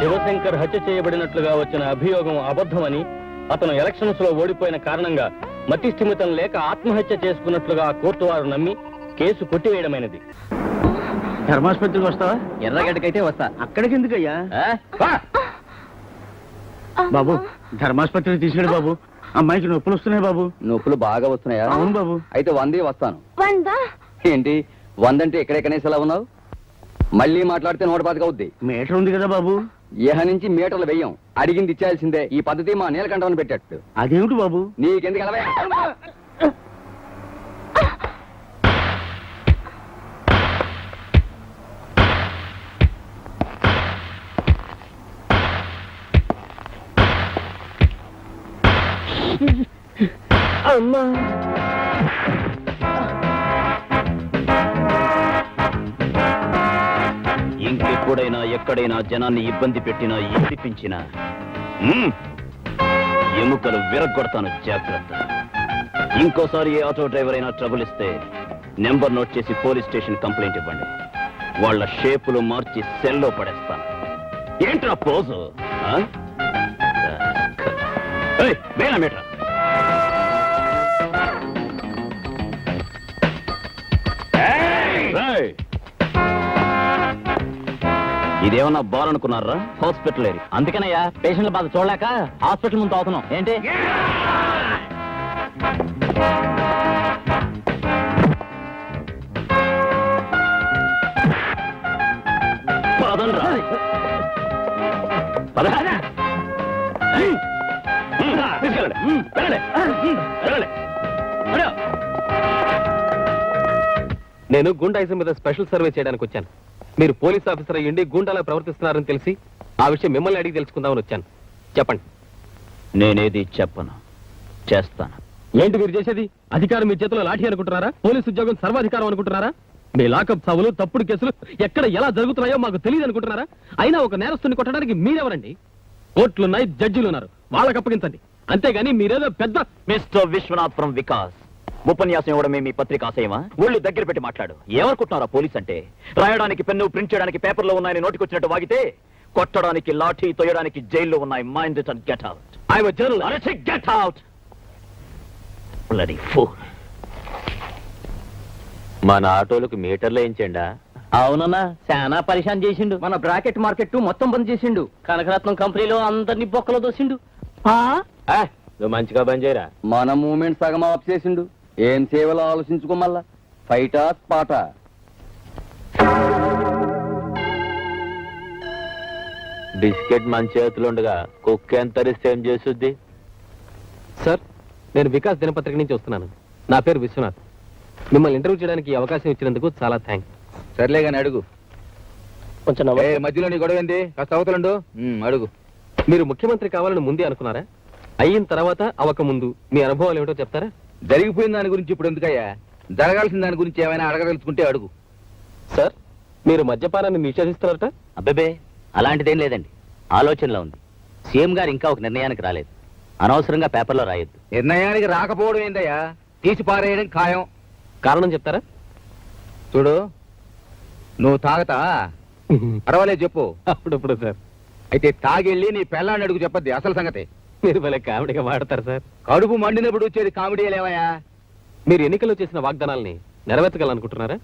శివశంకర్ హత్య చేయబడినట్లుగా వచ్చిన అభియోగం అబద్ధమని, అతను ఎలక్షన్స్ లో ఓడిపోయిన కారణంగా మతి స్థిమితం లేక ఆత్మహత్య చేసుకున్నట్లుగా కోర్టు వారు నమ్మి కేసు కొట్టివేయడమైనది. ధర్మాసుపత్రికి వస్తావా? ఎర్రగడ్డకైతే వస్తా. అక్కడికి ఎందుకయ్యా? బాబు ధర్మాసుపత్రికి తీసుకెళ్ళి బాబు. అమ్మాయికి నొప్పులు వస్తున్నాయి బాబు. నొప్పులు బాగా వస్తున్నాయా? అవును బాబు. అయితే 100 వస్తాను. ఏంటి 100 అంటే ఎక్కడే కనీసలా ఉన్నావు? మళ్ళీ మాట్లాడితే 125 అవుద్ది. మీటర్ ఉంది కదా బాబు. ఇహ నుంచి మీటర్లు వెయ్యం, అడిగింది ఇచ్చేయాల్సిందే. ఈ పద్ధతి మా నీలకంఠమని పెట్టాడు. అదేమిటి బాబు? నీకెందుకు ఎలా? అమ్మా ఇంకెప్పుడైనా ఎక్కడైనా జనాన్ని ఇబ్బంది పెట్టినా, ఏడిపించినా ఎముకలు విరగొడతాను, జాగ్రత్త. ఇంకోసారి ఏ ఆటో డ్రైవర్ అయినా ట్రబుల్ ఇస్తే నెంబర్ నోట్ చేసి పోలీస్ స్టేషన్ కంప్లైంట్ ఇవ్వండి. వాళ్ళ షేపులు మార్చి సెల్లో పడేస్తాను. ఏంట్రా పోజు? వేనా మీట్రా? ఇదేమన్నా బార్ అనుకున్నారా? హాస్పిటల్ ఏరి. అందుకనయ్యా పేషెంట్ల బాధ చూడలేక హాస్పిటల్ ముందు అవుతున్నాం. ఏంటి పదండ్రా. నేను గుండాయిజం మీద స్పెషల్ సర్వే చేయడానికి వచ్చాను. మీరు పోలీస్ ఆఫీసర్ అయ్యండి గుండాలా ప్రవర్తిస్తున్నారని తెలిసి ఆ విషయం మిమ్మల్ని అడిగి తెలుసుకుందామని వచ్చాను. చెప్పండి. నేనేది చెప్పను, చేస్తాను. ఏంటి మీరు చేసేది? అధికారం మీ చేతిలో లాఠీ అనుకుంటున్నారా? పోలీస్ ఉద్యోగం సర్వాధికారం అనుకుంటున్నారా? మీ లాకప్ చావులు, తప్పుడు కేసులు ఎక్కడ ఎలా జరుగుతున్నాయో మాకు తెలియదు అనుకుంటున్నారా? అయినా ఒక నేరస్తుని కొట్టడానికి మీరెవరండి? కోర్టులున్నాయి, జడ్జిలు ఉన్నారు, వాళ్ళకి అప్పగించండి. అంతేగాని మీరేదో పెద్ద మిస్టర్ విశ్వనాథ్ ఫ్రమ్ వికాస్. ఉపన్యాసం ఇవ్వడమే మీ పత్రిక ఆశయమా? ఒళ్ళు దగ్గర పెట్టి మాట్లాడు. ఏమనుకుంటున్నారా పోలీస్ అంటే? రాయడానికి పెన్ను, ప్రింట్ చేయడానికి పేపర్లో ఉన్నాయని నోటికొచ్చినట్టు వాగితే కొట్టడానికి లాఠీ తోయడానికి జైల్లో ఉన్నాయి. Mind it and get out. I was general arrest get out. Bloody fool. మన ఆటోలకు మీటర్లు వేయించండా? అవునన్నా, చాలా పరిశాన్ చేసిండు. మన బ్రాకెట్ మార్కెట్ మొత్తం బంద్ చేసిండు. కనకరత్నం కంపెనీలో అందరినీ బొక్కలో దోసిండు. నువ్వు మంచిగా బంద్ చేయరా. మన మూమెంట్ సగం ఆఫ్ చేసిండు. ఏం సేవలో ఆలోచించుకోమల్లా. ఫైటా స్పాటా? బిస్కెట్ మన చేతులుండగా కుక్క ఎంత రిస్తే ఏం చేస్తుంది? సార్, నేను వికాస్ దినపత్రిక నుంచి వస్తున్నాను. నా పేరు విశ్వనాథ్. మిమ్మల్ని ఇంటర్వ్యూ చేయడానికి ఈ అవకాశం ఇచ్చినందుకు చాలా థ్యాంక్స్. సర్లే కానీ అడుగు. కొంచెం మధ్యలో నీ గొడవ ఏంది? కాస్త అవతలండు. అడుగు. మీరు ముఖ్యమంత్రి కావాలని ముందే అనుకున్నారా? అయిన తర్వాత అవక ముందు మీ అనుభవాలు ఏమిటో చెప్తారా? జరిగిపోయిన దాని గురించి ఇప్పుడు ఎందుకయ్యా? జరగాల్సిన దాని గురించి ఏమైనా అడగదలుచుకుంటే అడుగు. సార్, మీరు మద్యపానాన్ని నిషేధిస్తున్నారట? అబ్బే, అలాంటిదేం లేదండి. ఆలోచనలో ఉంది. సీఎం గారు ఇంకా ఒక నిర్ణయానికి రాలేదు. అనవసరంగా పేపర్లో రాయొద్దు. నిర్ణయానికి రాకపోవడం ఏందయ్యా? తీసి పారేయడం ఖాయం. కారణం చెప్తారా? చూడు, నువ్వు తాగతా? పర్వాలేదు చెప్పు. అప్పుడప్పుడు సార్. అయితే తాగెళ్ళి నీ పెళ్ళాన్ని అడుగు చెప్పద్ది అసలు సంగతి. మీరు భలే కామెడీగా మాడతారు సార్. కడుపు మండినప్పుడు వచ్చేది కామెడీ లేవయ్యా. మీరు ఎన్నికల్లో చేసిన వాగ్దానాల్ని నెరవేర్చగలనుకుంటున్నారా?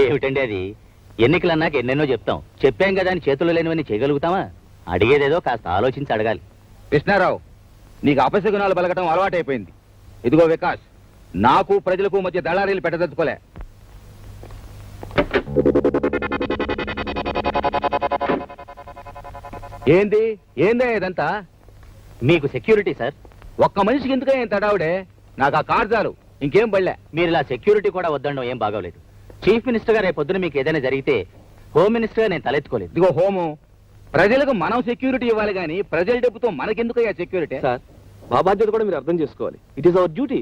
ఏమిటండి అది? ఎన్నికలన్నాక ఎన్నెన్నో చెప్తాం. చెప్పాం కదా అని చేతుల్లో లేనివన్నీ చేయగలుగుతామా? అడిగేదేదో కాస్త ఆలోచించి అడగాలి. కృష్ణారావు, నీకు అపశకునాలు పలకటం అలవాటైపోయింది. ఇదిగో వికాస్, నాకు ప్రజలకు మధ్య దళారీలు పెట్టదలుచుకోలే. ఏందే ఇదంతా? మీకు సెక్యూరిటీ సార్. ఒక్క మనిషికి ఎందుకే ఏం తడావుడే? నాకు ఆ కార్ చాలు, ఇంకేం బళ్ళే. మీరు ఇలా సెక్యూరిటీ కూడా వద్దడం ఏం బాగోలేదు. చీఫ్ మినిస్టర్ గారు రేపు పొద్దున మీకు ఏదైనా జరిగితే హోమ్ మినిస్టర్ గా నేను తలెత్తుకోలేదు. ఇదిగో హోము, ప్రజలకు మనం సెక్యూరిటీ ఇవ్వాలి కానీ ప్రజల డబ్బుతో మనకెందుకయ్యా సెక్యూరిటీ? సార్, మా బాధ్యత కూడా మీరు అర్థం చేసుకోవాలి. It is our duty.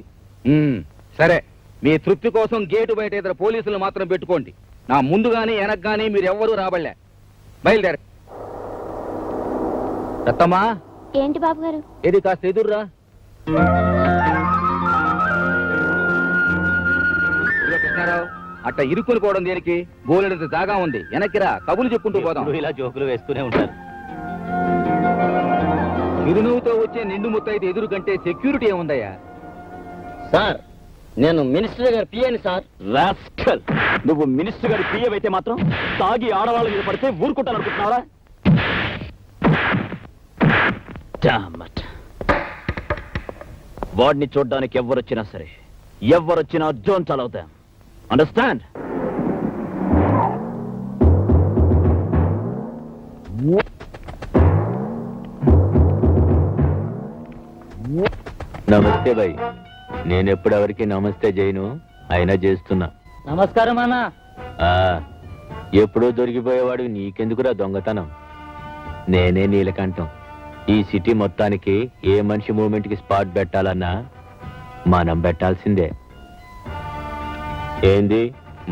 సరే, మీ తృప్తి కోసం గేటు బయట ఇద్దరు పోలీసులు మాత్రం పెట్టుకోండి. నా ముందు గానీ వెనక్ గానీ మీరు ఎవ్వరూ రాబడలే. బయలుదేర. రత్తమ్మా. ఏంటి బాబు గారు? ఏది కాస్త ఎదుర్రా. కృష్ణారావు, అట్ట ఇరుక్కుని పోవడం దేనికి? బోలెడంత జాగా ఉంది, వెనక్కిరా, కబులు చెప్పుకుంటూ పోదాం. ఇలా జోకులు వేస్తూనే ఉంటారు. చిరునవ్వుతో వచ్చే నిండు ముత్తైతే ఎదురు కంటే సెక్యూరిటీ ఏముందయ్యా? సార్, నేను మినిస్టర్ గారి పిఏని సార్. రాస్కల్, నువ్వు మినిస్టర్ గారి పిఏ అయితే మాత్రం తాగి ఆడవాళ్ళ మీద పడితే ఊరుకుంటాను అనుకుంటున్నావా? వాడిని చూడ్డానికి ఎవరొచ్చినా సరే, ఎవరొచ్చినా డోంట్ అలౌ దెం. అండర్స్టాండ్? నమస్తే భయ్. నేను ఎప్పుడెవరికి నమస్తే చేయను, అయినా చేస్తున్నా. నమస్కారం అన్నా. ఎప్పుడో దొరికిపోయేవాడు నీకెందుకురా దొంగతనం? నేనే నీలకంఠం. ఈ సిటీ మొత్తానికి ఏ మనిషి మూమెంట్ కి స్పాట్ పెట్టాలన్నా మనం పెట్టాల్సిందే. ఏంది,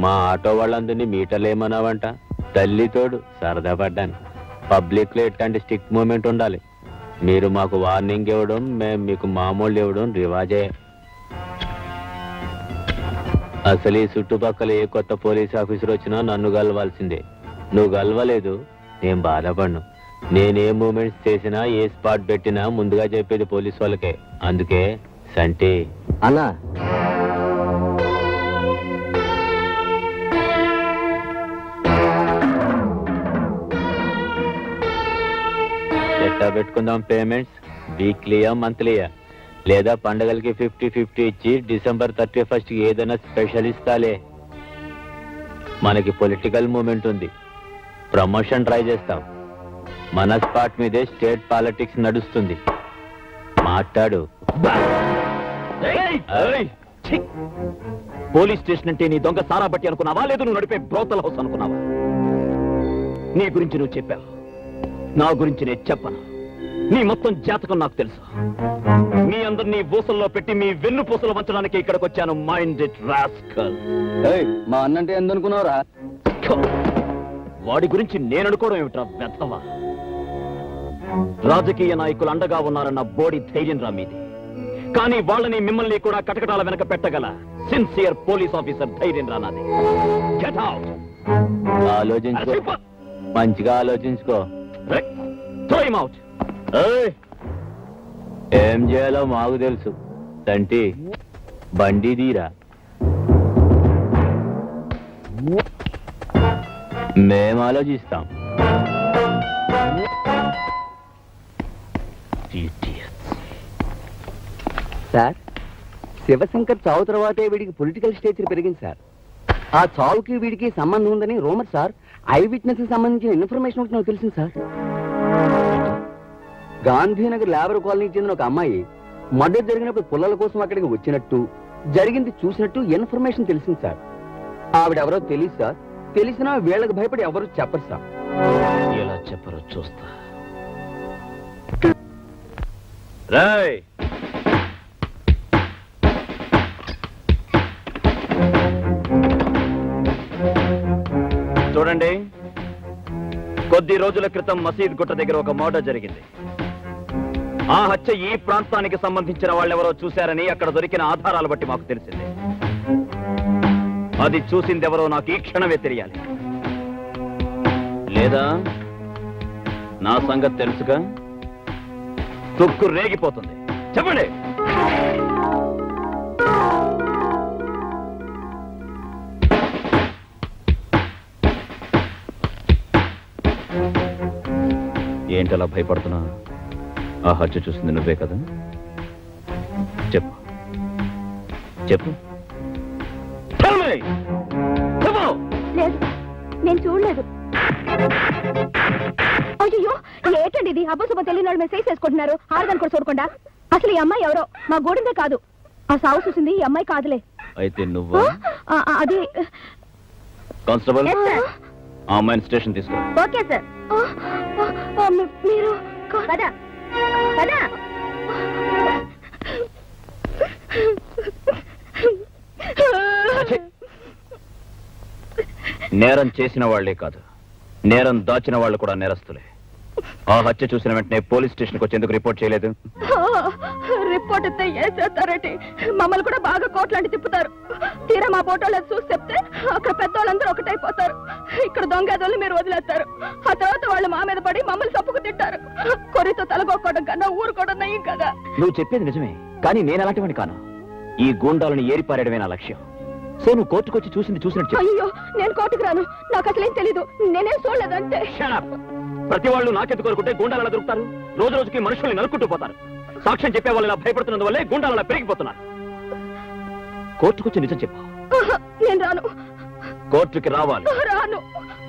మా ఆటో వాళ్ళందరినీ మీటర్లు ఏమన్నావంట? తల్లితోడు సరదా పడ్డాను. పబ్లిక్ లో ఎట్లాంటి స్టిక్ మూమెంట్ ఉండాలి. మీరు మాకు వార్నింగ్ ఇవ్వడం, మేము మీకు మామూలు ఇవ్వడం రివాజే. అసలు ఈ చుట్టుపక్కల ఏ కొత్త పోలీస్ ఆఫీసర్ వచ్చినా నన్ను గెలవాల్సిందే. నువ్వు గెలవలేదు, నేను బాధపడ్ను. నేనే మూమెంట్స్ చేసినా, ఏ స్పాట్ పెట్టినా ముందుగా చెప్పేది పోలీస్ వాళ్ళకే. అందుకే సంటి అన్నా, ఎట్టా పెట్టుకుందాం పేమెంట్స్? వీక్లీయా, మంత్లీయా? లేదా పండగలకి 50-50 ఇచ్చి December 31st ఏదైనా స్పెషల్ ఇస్తాలే. మనకి పొలిటికల్ మూమెంట్ ఉంది, ప్రమోషన్ ట్రై చేస్తాం. మన స్పాట్ మీదే స్టేట్ పాలిటిక్స్ నడుస్తుంది. మాట్లాడు. పోలీస్ స్టేషన్ అంటే నీ దొంగ సారా బట్టి అనుకున్నావా, లేదు నువ్వు నడిపే బ్రోతల్ హౌస్ అనుకున్నావా? నీ గురించి నువ్వు చెప్పావు, నా గురించి నేను చెప్పను. నీ మొత్తం జాతకం నాకు తెలుసు. మీ అందరినీ ఊసల్లో పెట్టి మీ వెన్ను పూసలు వంచడానికి ఇక్కడికి వచ్చాను. Mind it rascal. మా అన్నంటే ఎందుకున్నావురా? వాడి గురించి నేను అనుకోవడం ఏమిట్రా వెతవా? రాజకీయ నాయకులు అండగా ఉన్నారన్న బోడి ధైర్యం రా మీది. కానీ వాళ్ళని మిమ్మల్ని కూడా కటకటాల వెనక పెట్టగల సిన్సియర్ పోలీస్ ఆఫీసర్ ధైర్యం రా నాది. Get out. ఆలోచించుకో, మంచిగా ఆలోచించుకో. Time out. ఏం చేయాలో మాకు తెలుసు తంటి బండి తీరా మేము ఆలోచిస్తాం. సార్ శివశంకర్ చావు తర్వాతే వీడికి పొలిటికల్ స్టేచర్ పెరిగింది సార్. ఆ చావుకి వీడికి సంబంధం ఉందని రూమర్ సార్. ఐ విట్నెస్ కి సంబంధించిన ఇన్ఫర్మేషన్ ఒకటి నాకు తెలిసింది సార్. గాంధీనగర్ లేబర్ కాలనీకి చెందిన ఒక అమ్మాయి మర్డర్ జరిగినప్పుడు పుల్లల కోసం అక్కడికి వచ్చినట్టు జరిగింది చూసినట్టు ఇన్ఫర్మేషన్ తెలిసింది సార్. ఆవిడెవరో తెలియదు సార్. తెలిసినా వీళ్ళకి భయపడి ఎవరు చెప్పరు సార్. ఎలా చెప్పరో చూస్తా. రాయ్ చూడండి, కొద్ది రోజుల క్రితం మసీద్ గుట్ట దగ్గర ఒక మర్డర్ జరిగింది. ఆ హత్య ఈ ప్రాంతానికి సంబంధించిన వాళ్ళెవరో చూశారని అక్కడ దొరికిన ఆధారాలు బట్టి మాకు తెలిసింది. అది చూసిందెవరో నాకు ఈ క్షణమే తెలియాలి. లేదా నా సంగతి తెలుసుగా, తుక్కు రేగిపోతుంది. చెప్పండి. ఏంటలా భయపడుతున్నా? ఆ హత్య చూసింది నువ్వే కదా? చెప్పు చెప్పు. లేదు, నేను చూడలేదు. అయ్యో ఏంటండి ఇది? అబ్బసుబ్బ తెలియని వాళ్ళు మెసేజ్ చేసుకుంటున్నారు. ఆడదాన్ని కూడా చూడకుండా. అసలు ఈ అమ్మాయి ఎవరో మా గూడెందే కాదు. ఆ సాగు చూసింది ఈ అమ్మాయి కాదులే. అయితే నువ్వు అది కానిస్టేబుల్ ఆ అమ్మాయిని స్టేషన్ తీసుకురా. Okay sir. మీరు పదా పదా. నేరం చేసిన వాళ్లే కాదు, నేరం దాచిన వాళ్ళు కూడా నేరస్తులే. ఆ హత్య చూసిన వెంటనే పోలీస్ స్టేషన్కి వచ్చేందుకు రిపోర్ట్ చేయలేదు? రిపోర్ట్ ఇస్తే ఏం చేస్తారంటే మమ్మల్ని కూడా బాగా కోట్లాంటి తిప్పుతారు. తీరా మా ఫోటోలను చూసి చెప్తే అక్కడ పెద్దవాళ్ళందరూ ఒకటైపోతారు. ఇక్కడ దొంగదోళ్ళు మీరు వదిలేస్తారు. ఆ తర్వాత వాళ్ళు మా మీద పడి మమ్మల్ని తప్పుకు తింటారు. కొరితో తలగొక్కడం కన్నా ఊరుకోవడం నయం కదా. నువ్వు చెప్పేది నిజమే, కానీ నేను అలాంటివని కాను. ఈ గూండాలను ఏరిపారేయడమే నా లక్ష్యం. సో నువ్వు కోర్టుకొచ్చి చూసింది చూసినట్టు చెప్పు. అయ్యో నేను కోర్టుకు రాను. నాకు అసలేం తెలీదు. నేనేం చూడలేదంటే. ప్రతి వాళ్ళు నాకెందుకు కోరుకుంటే గూండాలలో దొరుకుతారు. రోజు రోజుకి మనుషుల్ని నరుక్కుంటూ పోతారు. సాక్ష్యం చెప్పే వాళ్ళు ఇలా భయపడుతున్నందువల్లే గూండాలలో పెరిగిపోతున్నారు. కోర్టుకొచ్చి నిజం చెప్పు. నేను రాను. కోర్టుకి రావాలి. రాను.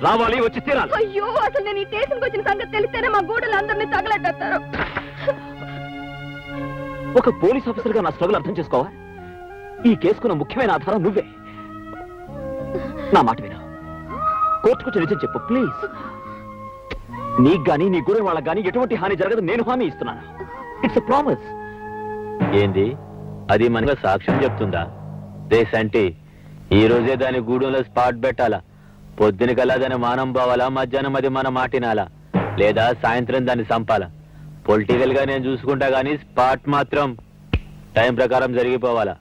రావాలి, వచ్చి తీరాలి. అయ్యో అసలు నేను ఈ స్టేషన్కి వచ్చిన సంగతి తెలిస్తేనే మా గూడలు అందరినీ తగలెట్టేస్తారు. ఒక పోలీస్ ఆఫీసర్ గా నా స్ట్రగుల్ అర్థం చేసుకోవా? ఈ కేసుకున్న ముఖ్యమైన ఆధారం నువ్వే. నా మాట విను. కోర్టుకొచ్చి నిజం చెప్పు ప్లీజ్. నీకు గానీ నీ గురి వాళ్ళకి గానీ ఎటువంటి హాని జరగదు, నేను హామీ ఇస్తున్నాను. It's a promise. ఏంది అది మనగా సాక్ష్యం చెప్తుందా? దేశంటే ఈ రోజే దాని గూడెంలో స్పాట్ పెట్టాలా? పొద్దున కల్లా దాన్ని మానం పోవాలా? మధ్యాహ్నం అది మన మాటినాలా? లేదా సాయంత్రం దాన్ని చంపాలా? పొలిటికల్ గా నేను చూసుకుంటా గానీ స్పాట్ మాత్రం టైం ప్రకారం జరిగిపోవాలా?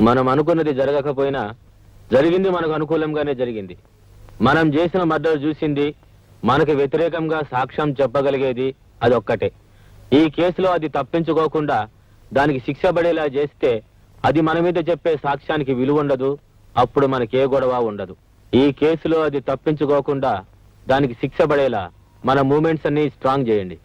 మనం అనుకున్నది జరగకపోయినా జరిగింది మనకు అనుకూలంగానే జరిగింది. మనం చేసిన మర్డర్ చూసింది, మనకు వ్యతిరేకంగా సాక్ష్యం చెప్పగలిగేది అదొక్కటే. ఈ కేసులో అది తప్పించుకోకుండా దానికి శిక్ష పడేలా చేస్తే అది మన మీద చెప్పే సాక్ష్యానికి విలువ ఉండదు, అప్పుడు మనకే గొడవ ఉండదు. ఈ కేసులో అది తప్పించుకోకుండా దానికి శిక్ష పడేలా మన మూమెంట్స్ అన్ని స్ట్రాంగ్ చేయండి.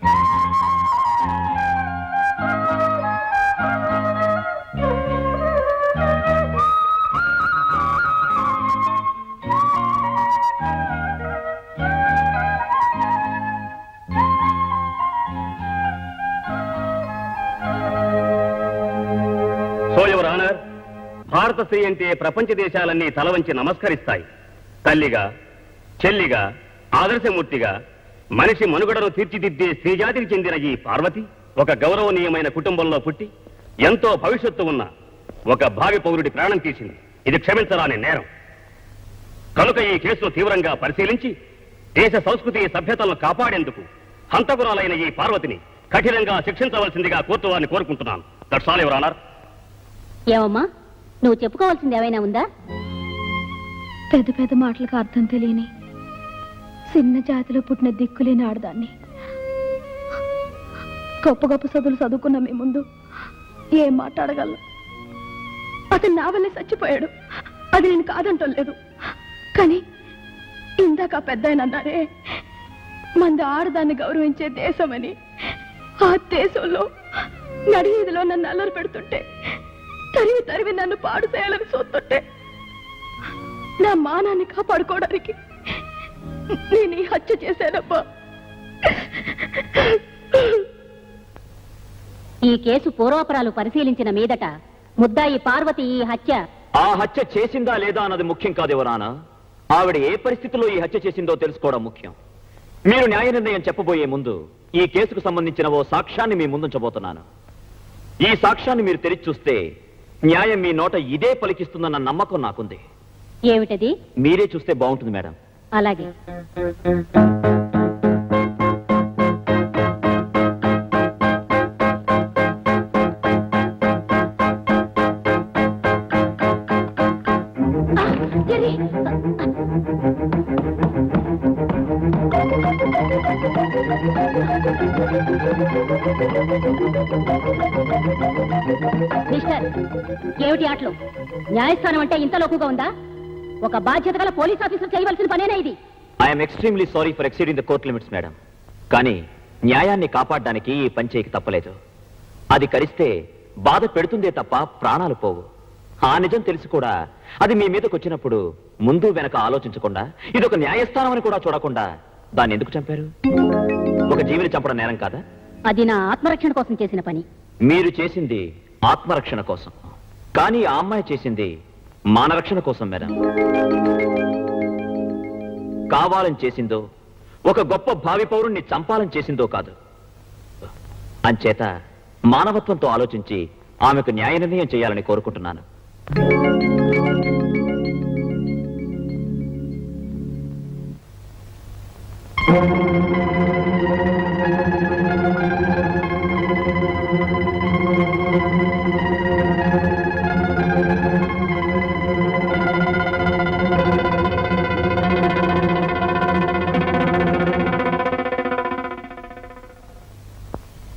సో యువర్ ఆనర్, భారత స్త్రీ అంటే ప్రపంచ దేశాలన్నీ తలవంచి నమస్కరిస్తాయి. తల్లిగా, చెల్లిగా, ఆదర్శమూర్తిగా మనిషి మనుగడను తీర్చిదిద్దే స్త్రీజాతికి చెందిన ఈ పార్వతి ఒక గౌరవనీయమైన కుటుంబంలో పుట్టి ఎంతో భవిష్యత్తు ఉన్న ఒక భావి పౌరుడి ప్రాణం తీసింది. ఇది క్షమించరాని నేరం. కనుక ఈ కేసును తీవ్రంగా పరిశీలించి దేశ సంస్కృతి సభ్యతలను కాపాడేందుకు హంతకురాలైన ఈ పార్వతిని కఠినంగా శిక్షించవలసిందిగా కోర్టు వారిని కోరుకుంటున్నాను. That's all your honour. ఏమమ్మా, నువ్వు చెప్పుకోవాల్సింది ఏమైనా ఉందా? పెద్ద పెద్ద మాటలకు అర్థం తెలియని చిన్న జాతిలో పుట్టిన దిక్కులేని ఆడదాన్ని. గొప్ప గొప్ప చదువులు చదువుకున్న మీ ముందు ఏం మాట్లాడగలను? అతను నా వల్లే చచ్చిపోయాడు, అది నేను కాదంటలేదు. కానీ ఇందాక పెద్ద ఆయన అన్నారే, మంది ఆడదాన్ని గౌరవించే దేశమని. ఆ దేశంలో నడివీధిలో నన్ను అల్లరి పెడుతుంటే తరివి తరివి నన్ను పాడు చేయాలని చూస్తుంటే నా మానాన్ని కాపాడుకోవడానికి నేను ఈ హత్య చేశానబ్బా. ఈ కేసు పూర్వాపరాలు పరిశీలించిన మీదట ముద్దాయి పార్వతి ఈ హత్య ఆ హత్య చేసిందా లేదా అన్నది ముఖ్యం కాదు ఎవరానా. ఆవిడ ఏ పరిస్థితిలో ఈ హత్య చేసిందో తెలుసుకోవడం ముఖ్యం. మీరు న్యాయ నిర్ణయం చెప్పబోయే ముందు ఈ కేసుకు సంబంధించిన ఓ సాక్ష్యాన్ని మీ ముందుంచబోతున్నాను. ఈ సాక్ష్యాన్ని మీరు తెరిచి చూస్తే న్యాయం మీ నోట ఇదే పలికిస్తుందన్న నమ్మకం నాకుంది. ఏమిటది? మీరే చూస్తే బాగుంటుంది మేడం. అలాగే. మిస్టర్, ఏమిటి ఆటలు? న్యాయస్థానం అంటే ఇంత లోకుగా ఉందా? ఒక బాధ్యత గల పోలీస్ ఆఫీసర్ చేయవలసిన పనేనా ఇది? I'm extremely sorry for exceeding the court limits madam. కానీ న్యాయాన్ని కాపాడడానికి ఈ పని చేయక తప్పలేదు. అది కరిస్తే బాధ పెడుతుందే తప్ప ప్రాణాలు పోవు. ఆ నిజం తెలిసి కూడా అది మీ మీదకి వచ్చినప్పుడు ముందు వెనక ఆలోచించకుండా ఇదొక న్యాయస్థానం అని కూడా చూడకుండా దాన్ని ఎందుకు చంపారు? ఒక జీవిని చంపడం నేరం కాదా? అది నా ఆత్మరక్షణ కోసం చేసిన పని. మీరు చేసింది ఆత్మరక్షణ కోసం, కానీ ఆ అమ్మాయి చేసింది మానరక్షణ కోసం మేడం. కావాలని చేసిందో, ఒక గొప్ప భావి పౌరుణ్ణి చంపాలని చేసిందో కాదు. అంచేత మానవత్వంతో ఆలోచించి ఆమెకు న్యాయ నిర్ణయం చేయాలని కోరుకుంటున్నాను.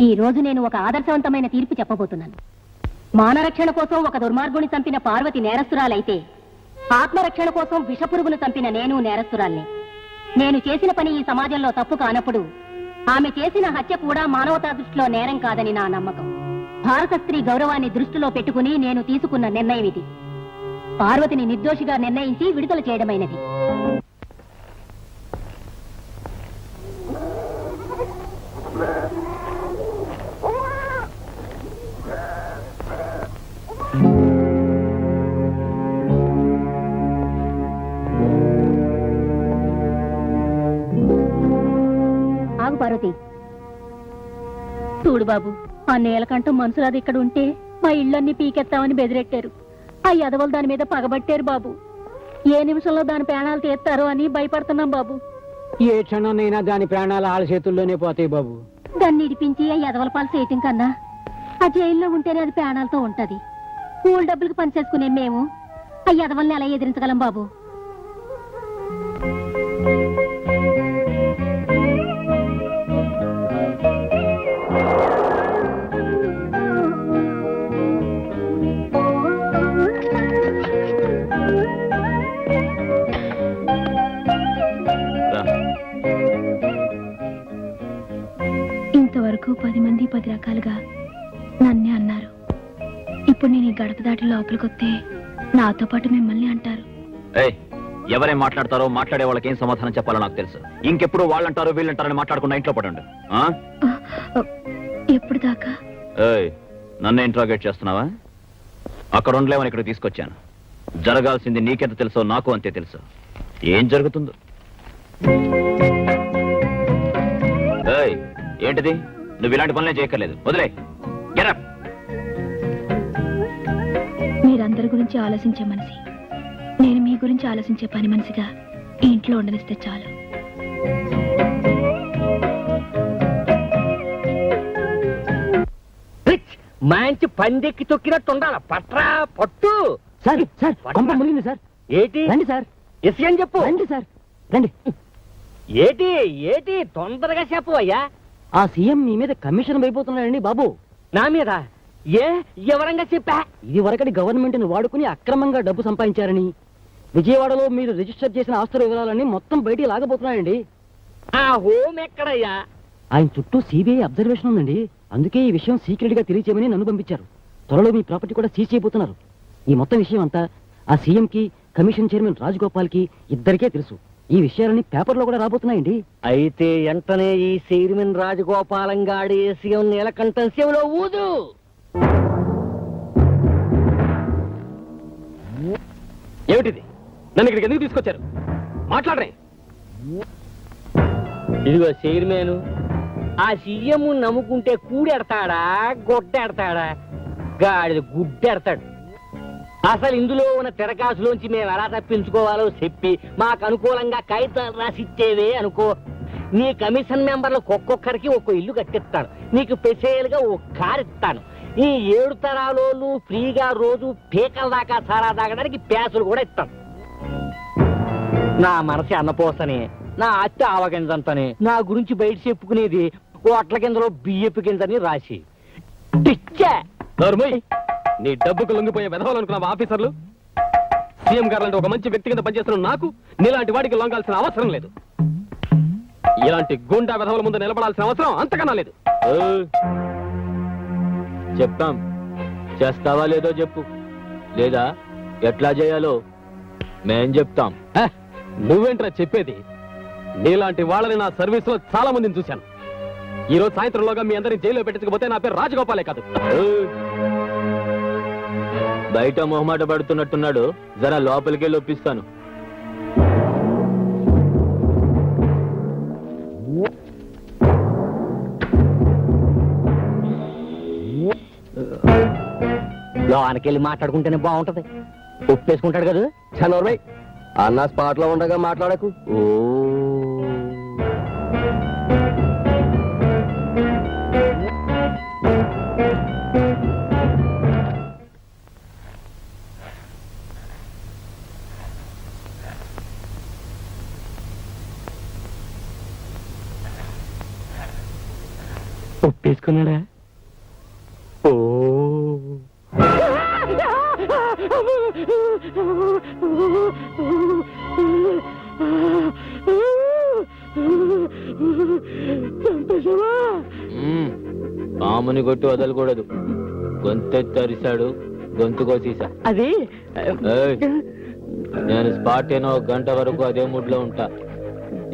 ఈ రోజు నేను ఒక ఆదర్శవంతమైన తీర్పు చెప్పబోతున్నాను. మానరక్షణ కోసం ఒక దుర్మార్గుని చంపిన పార్వతి నేరస్తురాలైతే, ఆత్మరక్షణ కోసం విషపురుగును చంపిన నేను నేరస్తురాల్ని. నేను చేసిన పని ఈ సమాజంలో తప్పు కానప్పుడు ఆమె చేసిన హత్య కూడా మానవతా దృష్టిలో నేరం కాదని నా నమ్మకం. భారత స్త్రీ గౌరవాన్ని దృష్టిలో పెట్టుకుని నేను తీసుకున్న నిర్ణయం ఇది. పార్వతిని నిర్దోషిగా నిర్ణయించి విడుదల చేయడమైనది. చూడు బాబు, ఆ నీలకంఠం మనుషులది ఇక్కడ ఉంటే మా ఇళ్ళన్నీ పీకెత్తామని బెదిరెట్టారు. ఆ ఎదవలు దాని మీద పగబట్టారు బాబు. ఏ నిమిషంలో దాని ప్రాణాలు తీస్తారో అని భయపడుతున్నాం బాబు. ఏ క్షణాన్నైనా దాని ప్రాణాలు ఆళ్ళ చేతుల్లోనే పోతాయి బాబు. దాన్ని ఇడిపించి ఆ ఎదవల పాలు చేయటం కన్నా ఆ జైల్లో ఉంటేనే అది ప్రాణాలతో ఉంటది. కూల్ డబ్బులకు పనిచేసుకునే మేము ఆ ఎదవల్ని ఎలా ఎదిరించగలం బాబు? ఇంతవరకు 10 మంది 10 రకాలుగా నన్నే అన్నారు. ఇప్పుడు నేను ఈ గడప దాటి లోపలికొస్తే నాతో పాటు మిమ్మల్ని అంటారు. ఎవరేం మాట్లాడతారో మాట్లాడే వాళ్ళకి ఏం సమాధానం చెప్పాలో నాకు తెలుసు. ఇంకెప్పుడు వాళ్ళంటారో వీళ్ళంటారని మాట్లాడకుండా ఇంట్లో పడండి. ఎప్పుడు దాకా? నన్ను ఇంట్రాగేట్ చేస్తున్నావా? అక్కడ ఉండలేమని ఇక్కడ తీసుకొచ్చాను. జరగాల్సింది నీకెంత తెలుసో నాకు అంతే తెలుసు. ఏం జరుగుతుందో ఏంటిది? నువ్వు ఇలాంటి పనులే చేయక్కర్లేదు. వదిలే. మీరందరి గురించి ఆలోచించే మనిషి, నేను మీ గురించి ఆలోచించే పని మనిషిగా ఈ ఇంట్లో ఉండనిస్తే చాలు. మంచి పందెక్కి తొక్కినట్టు ఉండాల. పట్రా పట్టు. సార్ సార్ కొంప మునిగింది సార్. ఏటి రండి సార్. ఎస్ అని చెప్పు. రండి సార్ రండి. ఏటి ఏటి తొందరగా చెప్పు అయ్యా. ఆ సీఎం మీ మీద కమిషన్ అయిపోతున్నాడండి బాబు. నా మీద? ఏ ఎవరంగా చెప్పా? ఇది వరకటి గవర్నమెంట్ ని వాడుకుని అక్రమంగా డబ్బు సంపాదించారని, విజయవాడలో మీరు రిజిస్టర్ చేసిన ఆస్తుల వివరాలన్నీ మొత్తం బయటికి లాగబోతున్నాయండి. ఆ హోమ్ ఎక్కడయ్యా? ఆయన చుట్టూ సిబిఐ అబ్జర్వేషన్ ఉందండి. అందుకే ఈ విషయం సీక్రెట్ గా తెలియచేయమని నన్ను పంపించారు. త్వరలో మీ ప్రాపర్టీ కూడా సీజ్ చేయబోతున్నారు. ఈ మొత్తం విషయం అంతా ఆ సీఎం కి, కమిషన్ చైర్మన్ రాజగోపాల్ కి ఇద్దరికే తెలుసు. ఈ విషయాలన్నీ పేపర్లో కూడా రాబోతున్నాయండి. అయితే వెంటనే ఈ చైర్మన్ రాజగోపాలం గాడి సీఎం నీలకంఠం శివలో ఊదు. ఏమిటిది? నన్ను ఇక్కడికి ఎందుకు తీసుకొచ్చారు? మాట్లాడరే. ఇదిగో చైర్మన్, ఆ సీఎం నమ్ముకుంటే కూడెడతాడా గొడ్డెడతాడా? గాడిద గుడ్డెడతాడు. అసలు ఇందులో ఉన్న తెరకాసులోంచి మేము ఎలా తప్పించుకోవాలో చెప్పి మాకు అనుకూలంగా కాగితాలు రాసిచ్చేవే అనుకో, నీ కమిషన్ మెంబర్లు ఒక్కొక్కరికి ఒక్కో ఇల్లు కట్టిస్తాను. నీకు స్పెషల్ గా ఒక కారు ఇస్తాను. ఈ 7 తరాలోళ్ళు ఫ్రీగా రోజు పీకల దాకా సారా తాగడానికి ప్యాసులు కూడా ఇస్తాను. నా మనసు అన్నపోసనే, నా అత్త ఆవగింజంతనే, నా గురించి బయట చెప్పుకునేది ఓట్ల కిందలో బియ్యపు కిందని రాసి నీ డబ్బుకు లొంగిపోయే వెధవాలనుకున్న ఆఫీసర్లు సీఎం గారు లాంటి ఒక మంచి వ్యక్తి కింద పనిచేస్తున్న నాకు నీలాంటి వాడికి లొంగాల్సిన అవసరం లేదు. ఇలాంటి గుండా వెధవల ముందు నిలబడాల్సిన అవసరం అంతకన్నా లేదు. చెప్తాం, చేస్తావా లేదో చెప్పు, లేదా ఎట్లా చేయాలో మేం చెప్తాం. నువ్వేంట్రా చెప్పేది? నీలాంటి వాళ్ళని నా సర్వీస్ లో చాలా మందిని చూశాను. ఈ రోజు సాయంత్రంలోగా మీ అందరినీ జైల్లో పెట్టకపోతే నా పేరు రాజగోపాలే కాదు. బయట మొహమాట పడుతున్నట్టున్నాడు, జరా లోపలికి ఒప్పిస్తాను. లోనకెళ్ళి మాట్లాడుకుంటేనే బాగుంటది. ఒప్పేసుకుంటాడు కదా. చనోర్మై అన్న స్పాట్ లో ఉండగా మాట్లాడకు. ఓ ఒప్పేసుకున్నాడా? ఓ పాముని కొట్టి వదలకూడదు. గొంతెత్తి అరిశాడు, గొంతు కోసేసా. అది నేను స్పాట్ అయిన 1 గంట వరకు అదే మూడ్ లో ఉంటా.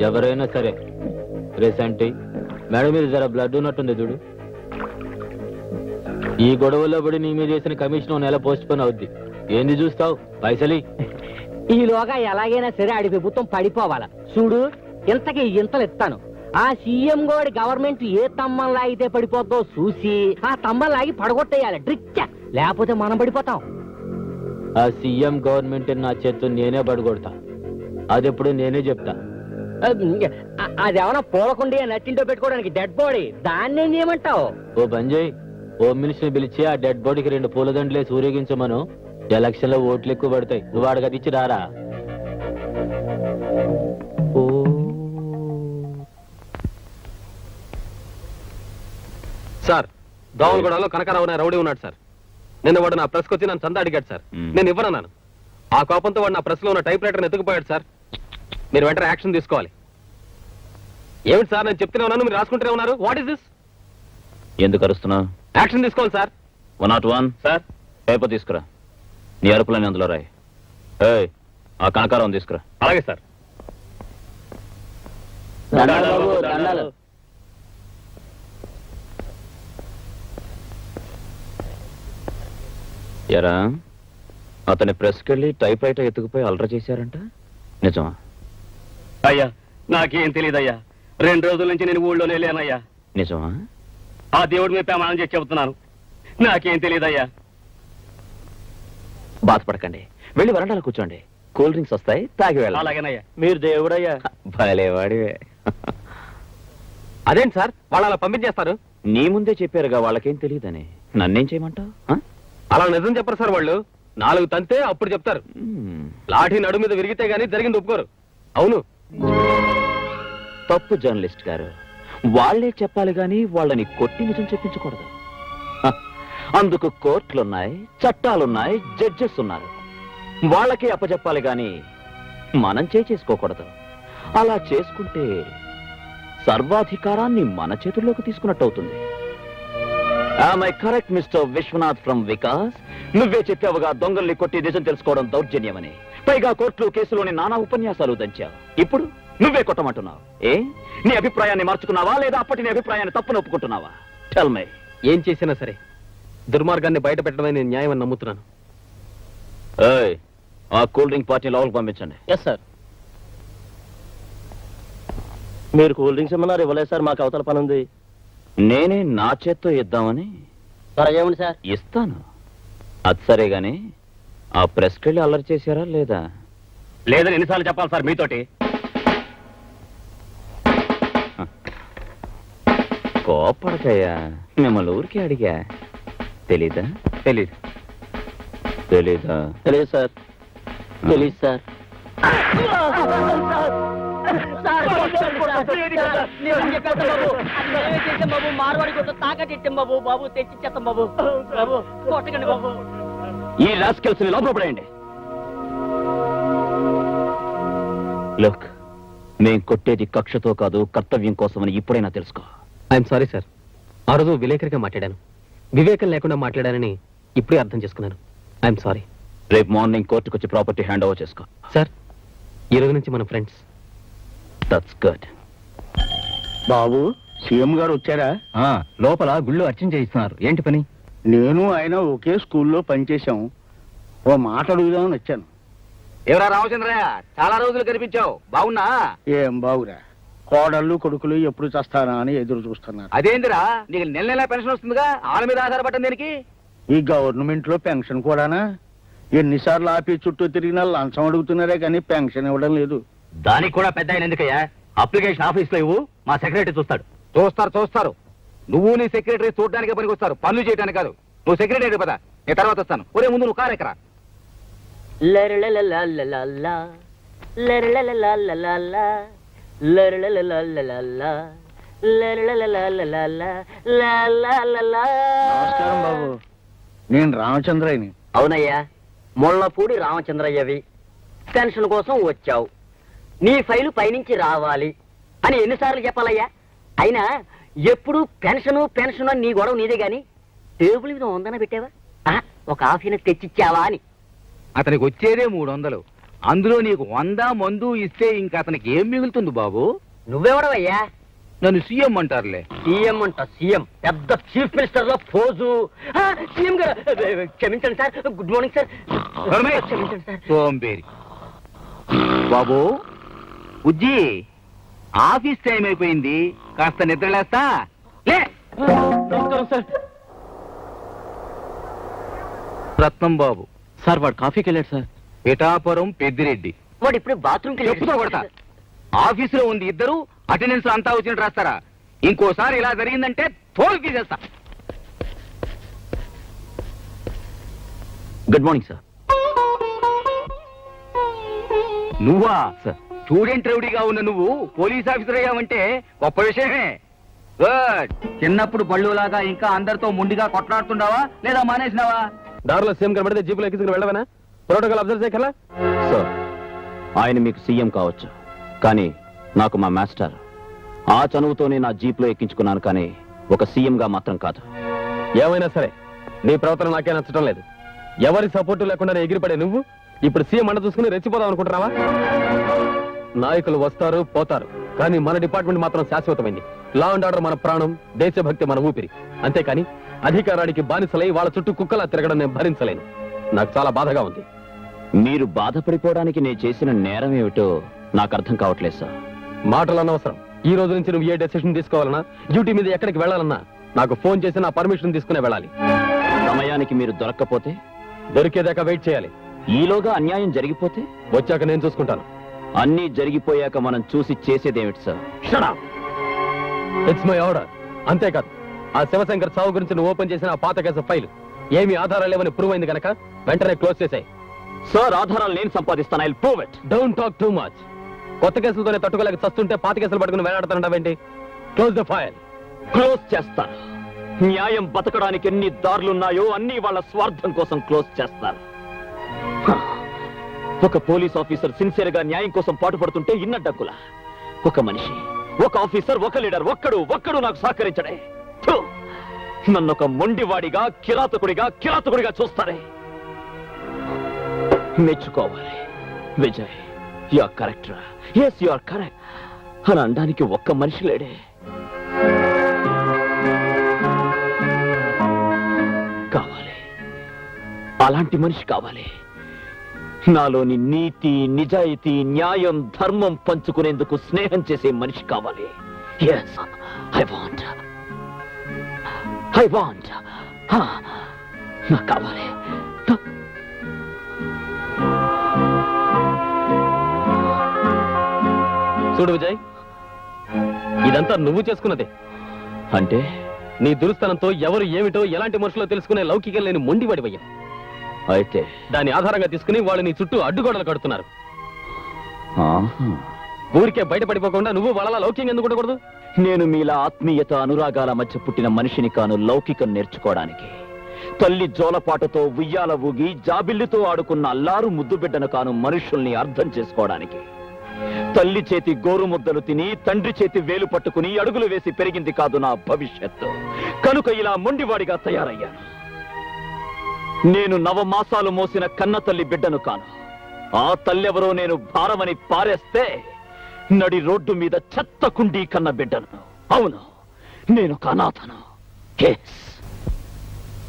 ఎవరైనా సరే రేసంటి మేడం మీద జర బ్లడ్ ఉన్నట్టుంది చూడు. ఈ గొడవలో పడి నీ మీద చేసిన కమిషన్ 1 నెల పోస్ట్ పోన్ అవుద్ది. ఏంది చూస్తావు? పైసలి ఈలోగా ఎలాగైనా సరే ఆడి ప్రభుత్వం పడిపోవాలా చూడు. ఇంతకి ఇంతలు ఇస్తాను. ఆ సీఎం గోడి గవర్నమెంట్ ఏ తమ్మం లాగితే పడిపోద్దో చూసి ఆ తమ్మం లాగి పడగొట్టేయాలి డ్రిచ్చ, లేకపోతే మనం పడిపోతాం. ఆ సీఎం గవర్నమెంట్ నా చేత్తు నేనే పడగొడతా. అదెప్పుడు నేనే చెప్తా. అదేమన్నా పూలకుండి నట్టింటో పెట్టుకోవడానికి డెడ్ బాడీ, దాన్ని ఏం చేయమంటావు? ఓ బంజయ్, హోమ్ మినిస్టర్ పిలిచి ఆ డెడ్ బాడీకి 2 పూలదండలేసి ఊరేగించమను. ఎలక్షన్ లో ఓట్లు ఎక్కువ పడతాయి. నువ్వు వాడికి అది ఇచ్చి రారా. సార్, దోమలగూడలో కనకారావు అనే రౌడీ ఉన్నాడు సార్. నిన్న వాడు నా ప్రెస్కి వచ్చి నన్ను చందా అడిగాడు సార్. నేను ఇవ్వనన్నాను. ఆ కోపంతో వాడు నా ప్రెస్ లో ఉన్న టైప్ రైటర్ని ఎత్తుకుపోయాడు సార్. మీరు వెంటనే యాక్షన్ తీసుకోవాలి. ఏమిటి సార్, నేను చెప్తూనే ఉన్నాను, మీరు రాసుకుంటూనే ఉన్నారు. What is this? ఎందుకు అరుస్తున్నావు? యాక్షన్ తీసుకోవాలి సార్. 101 సార్, పేపర్ తీసుకురా. నీ అరుపులని అందులో రాయి. ఏయ్, ఆ కనకారం తీసుకురా. అలాగే సార్. ఎరా, అతని ప్రెస్కి వెళ్ళి టైప్ రైటర్ ఎత్తుకుపోయి అల్ట్రా చేశారంట, నిజమా? అయ్యా, నాకేం తెలియదయ్యా. 2 రోజుల నుంచి నేను ఊళ్ళోనే లేనయ్యా. నిజమా? ఆ దేవుడి మీద ప్రమాణం చేసి చెబుతున్నాను, నాకేం తెలియదయ్యా. బాధపడకండి, వెళ్ళి వరండాలో కూర్చోండి. కూల్ డ్రింక్స్ వస్తాయి, తాగి వెళ్ళాలి. అలాగేనయ్యా. మీరు దేవుడయ్యా. భలేవాడివే. అదేంటి సార్, వాళ్ళు అలా పంపించేస్తారు? నీ ముందే చెప్పారుగా వాళ్ళకేం తెలియదని. నన్నేం చేయమంటావు? అలా నిజం చెప్పరు సార్. వాళ్ళు 4 తంతే అప్పుడు చెప్తారు. లాఠీ నడు మీద విరిగితే గానీ జరిగింది ఒప్పుకోరు. అవును. తప్పు జర్నలిస్ట్ గారు, వాళ్లే చెప్పాలి గాని వాళ్ళని కొట్టి నిజం చెప్పించకూడదు. అందుకు కోర్టులున్నాయి, చట్టాలున్నాయి, జడ్జెస్ ఉన్నారు. వాళ్ళకే అప్పచెప్పాలి గాని మనం చేసుకోకూడదు. అలా చేసుకుంటే సర్వాధికారాన్ని మన చేతుల్లోకి తీసుకున్నట్టు అవుతుంది. Am I correct, Mr. Vishwanath from Vikas? నువ్వే చెప్పావుగా దొంగల్ని కొట్టి నిజం తెలుసుకోవడం దౌర్జన్యమని. పైగా కోర్టులు కేసులోని నానా ఉపన్యాసాలు దంచావు. ఇప్పుడు నువ్వే కొట్టమంటున్నావు. ఏ, నీ అభిప్రాయాన్ని మార్చుకున్నావా లేదా అప్పటి నీ అభిప్రాయాన్ని తప్పును ఒప్పుకుంటున్నావా? Tell me. ఏం చేసినా సరే దుర్మార్గాన్ని బయట పెట్టడమే నేను న్యాయం అని నమ్ముతున్నాను. ఏయ్, ఆ కూల్ డ్రింక్ పార్టీ లోపలికి పంపించండి. Yes sir. మీరు కూల్ డ్రింక్స్ ఇమ్మన్నారు, ఇవ్వలేదు సార్. మాకు అవతల పని ఉంది. నేనే నా చేత్తో ఇద్దామని. సరే, ఏమండి సార్? ఇస్తాను. అది సరే గాని ఆ ప్రెస్కి వెళ్ళి అల్లరి చేశారా లేదా? లేదని ఎన్నిసార్లు చెప్పాలి సార్ మీతోటి? కోపడకయ్యా, మిమ్మల్ని ఊరికి అడిగా. తెలీదా? తెలీదు. తెలీదా? తెలియదు సార్. తెలీదు సార్. మార్వాడి కొట్ట తాకట్టిట్టాం బాబు. బాబు తెచ్చిచ్చేస్తాం బాబు. బాబు కొట్టకండి బాబు. ఈ రాస్కెల్స్ ని లోపల పడేయండి. లుక్, మేం కొట్టేది కక్షతో కాదు, కర్తవ్యం కోసమని ఇప్పుడైనా తెలుసుకో. I'm sorry sir. ఆ రోజు విలేకరిగా మాట్లాడాను. వివేకం లేకుండా మాట్లాడానని ఇప్పుడే అర్థం చేసుకున్నాను. I'm sorry. రేపు మార్నింగ్ కోర్టుకు వచ్చి ప్రాపర్టీ హ్యాండ్ ఓవర్ చేసుకో. సార్, ఈ రోజు నుంచి మన friends. That's good. Babu, CM గారు వచ్చారా? లోపల గుళ్ళు అర్చన చేయిస్తున్నారు. ఏంటి పని? నేను ఆయన ఒకే స్కూల్లో పనిచేశాం. ఓ మాట అడుగుదామని వచ్చాను. ఎవరా రామచంద్రయ్య, చాలా రోజులు కనిపించావు. బాగున్నా? ఏం బాగురా, కోడళ్ళు కొడుకులు ఎప్పుడు చస్తానా అని ఎదురు చూస్తున్నారు. అదేందిరా, నీకు నెల నెల పెన్షన్ వస్తుందిగా, వాళ్ళ మీద ఆధారపడ్డం దేనికి? ఈ గవర్నమెంట్ లో పెన్షన్ కూడానా? ఎన్నిసార్లు ఆఫీస్ చుట్టూ తిరిగినా లంచం అడుగుతున్నారే కానీ పెన్షన్ ఇవ్వడం లేదు. దానికి కూడా పెద్ద ఆయన ఎందుకయ్యా? అప్లికేషన్ ఆఫీస్ లో ఇవ్వు, మా సెక్రటరీ చూస్తాడు. చూస్తారు. నువ్వు నీ సెక్రటరీ చూడడానికి పనికి వస్తారు, పనులు చేయడానికి కాదు. నువ్వు సెక్రటరీ పదా, నేను తర్వాత వస్తాను. ఒరే ముందు నువ్వు కారు ఎక్కరా. నమస్కారం బాబు, నేను రామచంద్రయ్యని. అవునయ్యా, ముళ్ళపూడి రామచంద్రయ్యవి. పెన్షన్ కోసం వచ్చావు. నీ ఫైలు పైనుంచి రావాలి అని ఎన్నిసార్లు చెప్పాలయ్యా? అయినా ఎప్పుడు పెన్షన్ నీ గొడవ నీదే గాని టేబుల్ మీద 100 పెట్టావా? ఒక ఆఫీని తెచ్చిచ్చావా అని. అతనికి వచ్చేదే 300. అందులో నీకు 100 మందు ఇస్తే ఇంకా అతనికి ఏం మిగులుతుంది బాబు? నువ్వెవడవయ్యా? నన్ను సీఎం అంటారులే. సీఎం అంట, సీఎం పెద్ద చీఫ్ మినిస్టర్ లో పోజు. సీఎం గారు క్షమించండి సార్. Good morning sir. క్షమించండి సార్. సోంబేరి బాబు. బుజ్జి, ఆఫీస్ టైం అయిపోయింది, కాస్త నిద్రలేస్తా. లే. రత్నం బాబు సార్ వాడు కాఫీకి వెళ్ళాడు సార్. పిఠాపురం పెద్దిరెడ్డి. వాడు ఇప్పుడు బాత్రూమ్ చెప్పుతో కొడతా. ఆఫీసులో ఉంది ఇద్దరు, అటెండెన్స్ అంతా వచ్చినట్టు రాస్తారా? ఇంకోసారి ఇలా జరిగిందంటే తోలు తీసేస్తా. Good morning sir. నువ్వా స్టూడెంట్ రౌడీగా ఉన్న నువ్వు పోలీస్ ఆఫీసర్ అయ్యావంటే గొప్ప విషయమే. గుడ్. చిన్నప్పుడు బళ్ళులాగా ఇంకా అందరితో ముండిగా కొట్లాడుతుండవా లేదా మానేసినావా? దారిలో సీఎం కనబడితే జీపులో ఎక్కించుకుని వెళ్ళవనా? ప్రోటోకాల్ అబ్జర్వ్ చేయగల సార్ ఆయన మీకు సీఎం కావచ్చు, కానీ నాకు మా మాస్టర్. ఆ చనువుతోనే నా జీప్లో ఎక్కించుకున్నాను, కానీ ఒక సీఎం గా మాత్రం కాదు. ఏమైనా సరే నీ ప్రవర్తన నాకే నచ్చడం లేదు. ఎవరి సపోర్టు లేకుండా ఎగిరిపడే నువ్వు ఇప్పుడు సీఎం అండ చూసుకుని రెచ్చిపోదాం అనుకుంటున్నావా? నాయకులు వస్తారు పోతారు, కానీ మన డిపార్ట్మెంట్ మాత్రం శాశ్వతమైంది. లా అండ్ ఆర్డర్ మన ప్రాణం, దేశభక్తి మన ఊపిరి. అంతేకాని అధికారానికి బానిసలై వాళ్ళ చుట్టూ కుక్కలా తిరగడం నేను భరించలేను. నాకు చాలా బాధగా ఉంది. మీరు బాధపడిపోవడానికి నేను చేసిన నేరం ఏమిటో నాకు అర్థం కావట్లేదు సార్. మాటలు అనవసరం. ఈ రోజు నుంచి నువ్వు ఏ డెసిషన్ తీసుకోవాలన్నా, డ్యూటీ మీద ఎక్కడికి వెళ్ళాలన్నా నాకు ఫోన్ చేసి నా పర్మిషన్ తీసుకునే వెళ్ళాలి. సమయానికి మీరు దొరక్కపోతే? దొరికేదాకా వెయిట్ చేయాలి. ఈలోగా అన్యాయం జరిగిపోతే? వచ్చాక నేను చూసుకుంటాను. అన్నీ జరిగిపోయాక మనం చూసి చేసేదేమిటి sir? Shut up. It's my order. అంతేకాదు, ఆ శివశంకర్ చావు గురించి నువ్వు ఓపెన్ చేసిన ఆ పాత కేసు ఫైల్ ఏమీ ఆధారాలు లేవని ప్రూవ్ అయింది కనుక వెంటనే క్లోజ్ చేసాయి. సార్ ఆధారాలు నేను సంపాదిస్తాను. I prove it. Don't talk too much. కొత్త కేసులతోనే తట్టుకోలేక చస్తుంటే పాత కేసులు పట్టుకుని వేలాడుతానంటావేంటి? Close the file. క్లోజ్ చేస్తాను. న్యాయం బతకడానికి ఎన్ని దారులున్నాయో అన్ని వాళ్ళ స్వార్థం కోసం క్లోజ్ చేస్తారు. ఒక పోలీస్ ఆఫీసర్ సిన్సియర్ గా న్యాయం కోసం పాటుపడుతుంటే ఇన్నడ్డంకులా? ఒక మనిషి, ఒక ఆఫీసర్, ఒక లీడర్ ఒక్కడు నాకు సహకరించడే. నన్ను ఒక మొండివాడిగా కిరాతకుడిగా చూస్తారే. మెచ్చుకోవాలి. Vijay, you are correct. Yes, you are correct అని అనడానికి ఒక్క మనిషి లేడే. కావాలి, అలాంటి మనిషి కావాలి. నాలోని నీతి, నిజాయితీ, న్యాయం, ధర్మం పంచుకునేందుకు స్నేహం చేసే మనిషి కావాలి. ఎస్, ఐ వాంట్ నాకు కావాలి. చూడు విజయ్, ఇదంతా నువ్వు చేసుకున్నదే. అంటే నీ దురుస్తనంతో ఎవరు ఏమిటో ఎలాంటి మనుషులో తెలుసుకునే లౌకికం లేని మొండివాడివయ్యా. అయితే దాన్ని ఆధారంగా తీసుకుని వాళ్ళు నీ చుట్టూ అడ్డుగోడలు కడుతున్నారు. ఊరికే బయటపడిపోకుండా నువ్వు వాళ్ళ లౌక్యం ఎందుకు ఉండకూడదు? నేను మీలా ఆత్మీయత, అనురాగాల మధ్య పుట్టిన మనిషిని కాను లౌకికం నేర్చుకోవడానికి. తల్లి జోలపాటతో ఉయ్యాల ఊగి జాబిల్లితో ఆడుకున్న అల్లారు ముద్దు బిడ్డను కాను మనుషుల్ని అర్థం చేసుకోవడానికి. తల్లి చేతి గోరు ముద్దలు తిని తండ్రి చేతి వేలు పట్టుకుని అడుగులు వేసి పెరిగింది కాదు నా భవిష్యత్తు. కనుక ఇలా మొండివాడిగా తయారయ్యాను. నేను నవమాసాలు మోసిన కన్న తల్లి బిడ్డను కాను. ఆ తల్లెవరో నేను భారమని పారేస్తే నడి రోడ్డు మీద చెత్త కుండీ కన్న బిడ్డను. అవును, నేను అనాథను.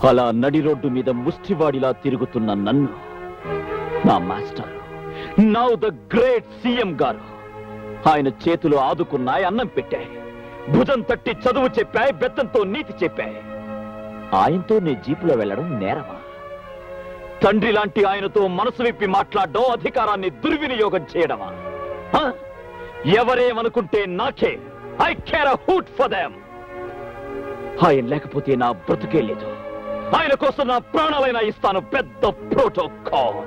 అలా నడి రోడ్డు మీద ముష్టివాడిలా తిరుగుతున్న నన్ను నా master, now the great CM గారు, ఆయన చేతులు ఆదుకున్నాయి, అన్నం పెట్టాయి, భుజం తట్టి చదువు చెప్పాయి, బెత్తంతో నీతి చెప్పాయి. ఆయనతో నే జీపులో వెళ్ళడం నేరమా? తండ్రి లాంటి ఆయనతో మనసు విప్పి మాట్లాడడం, అధికారాన్ని దుర్వినియోగం చేయడమా? ఎవరేమనుకుంటే నాకే. I care a hoot for them. ఆయన లేకపోతే నా బ్రతుకే లేదు. ఆయన కోసం నా ప్రాణాలైనా ఇస్తాను. పెద్ద ప్రోటోకాల్.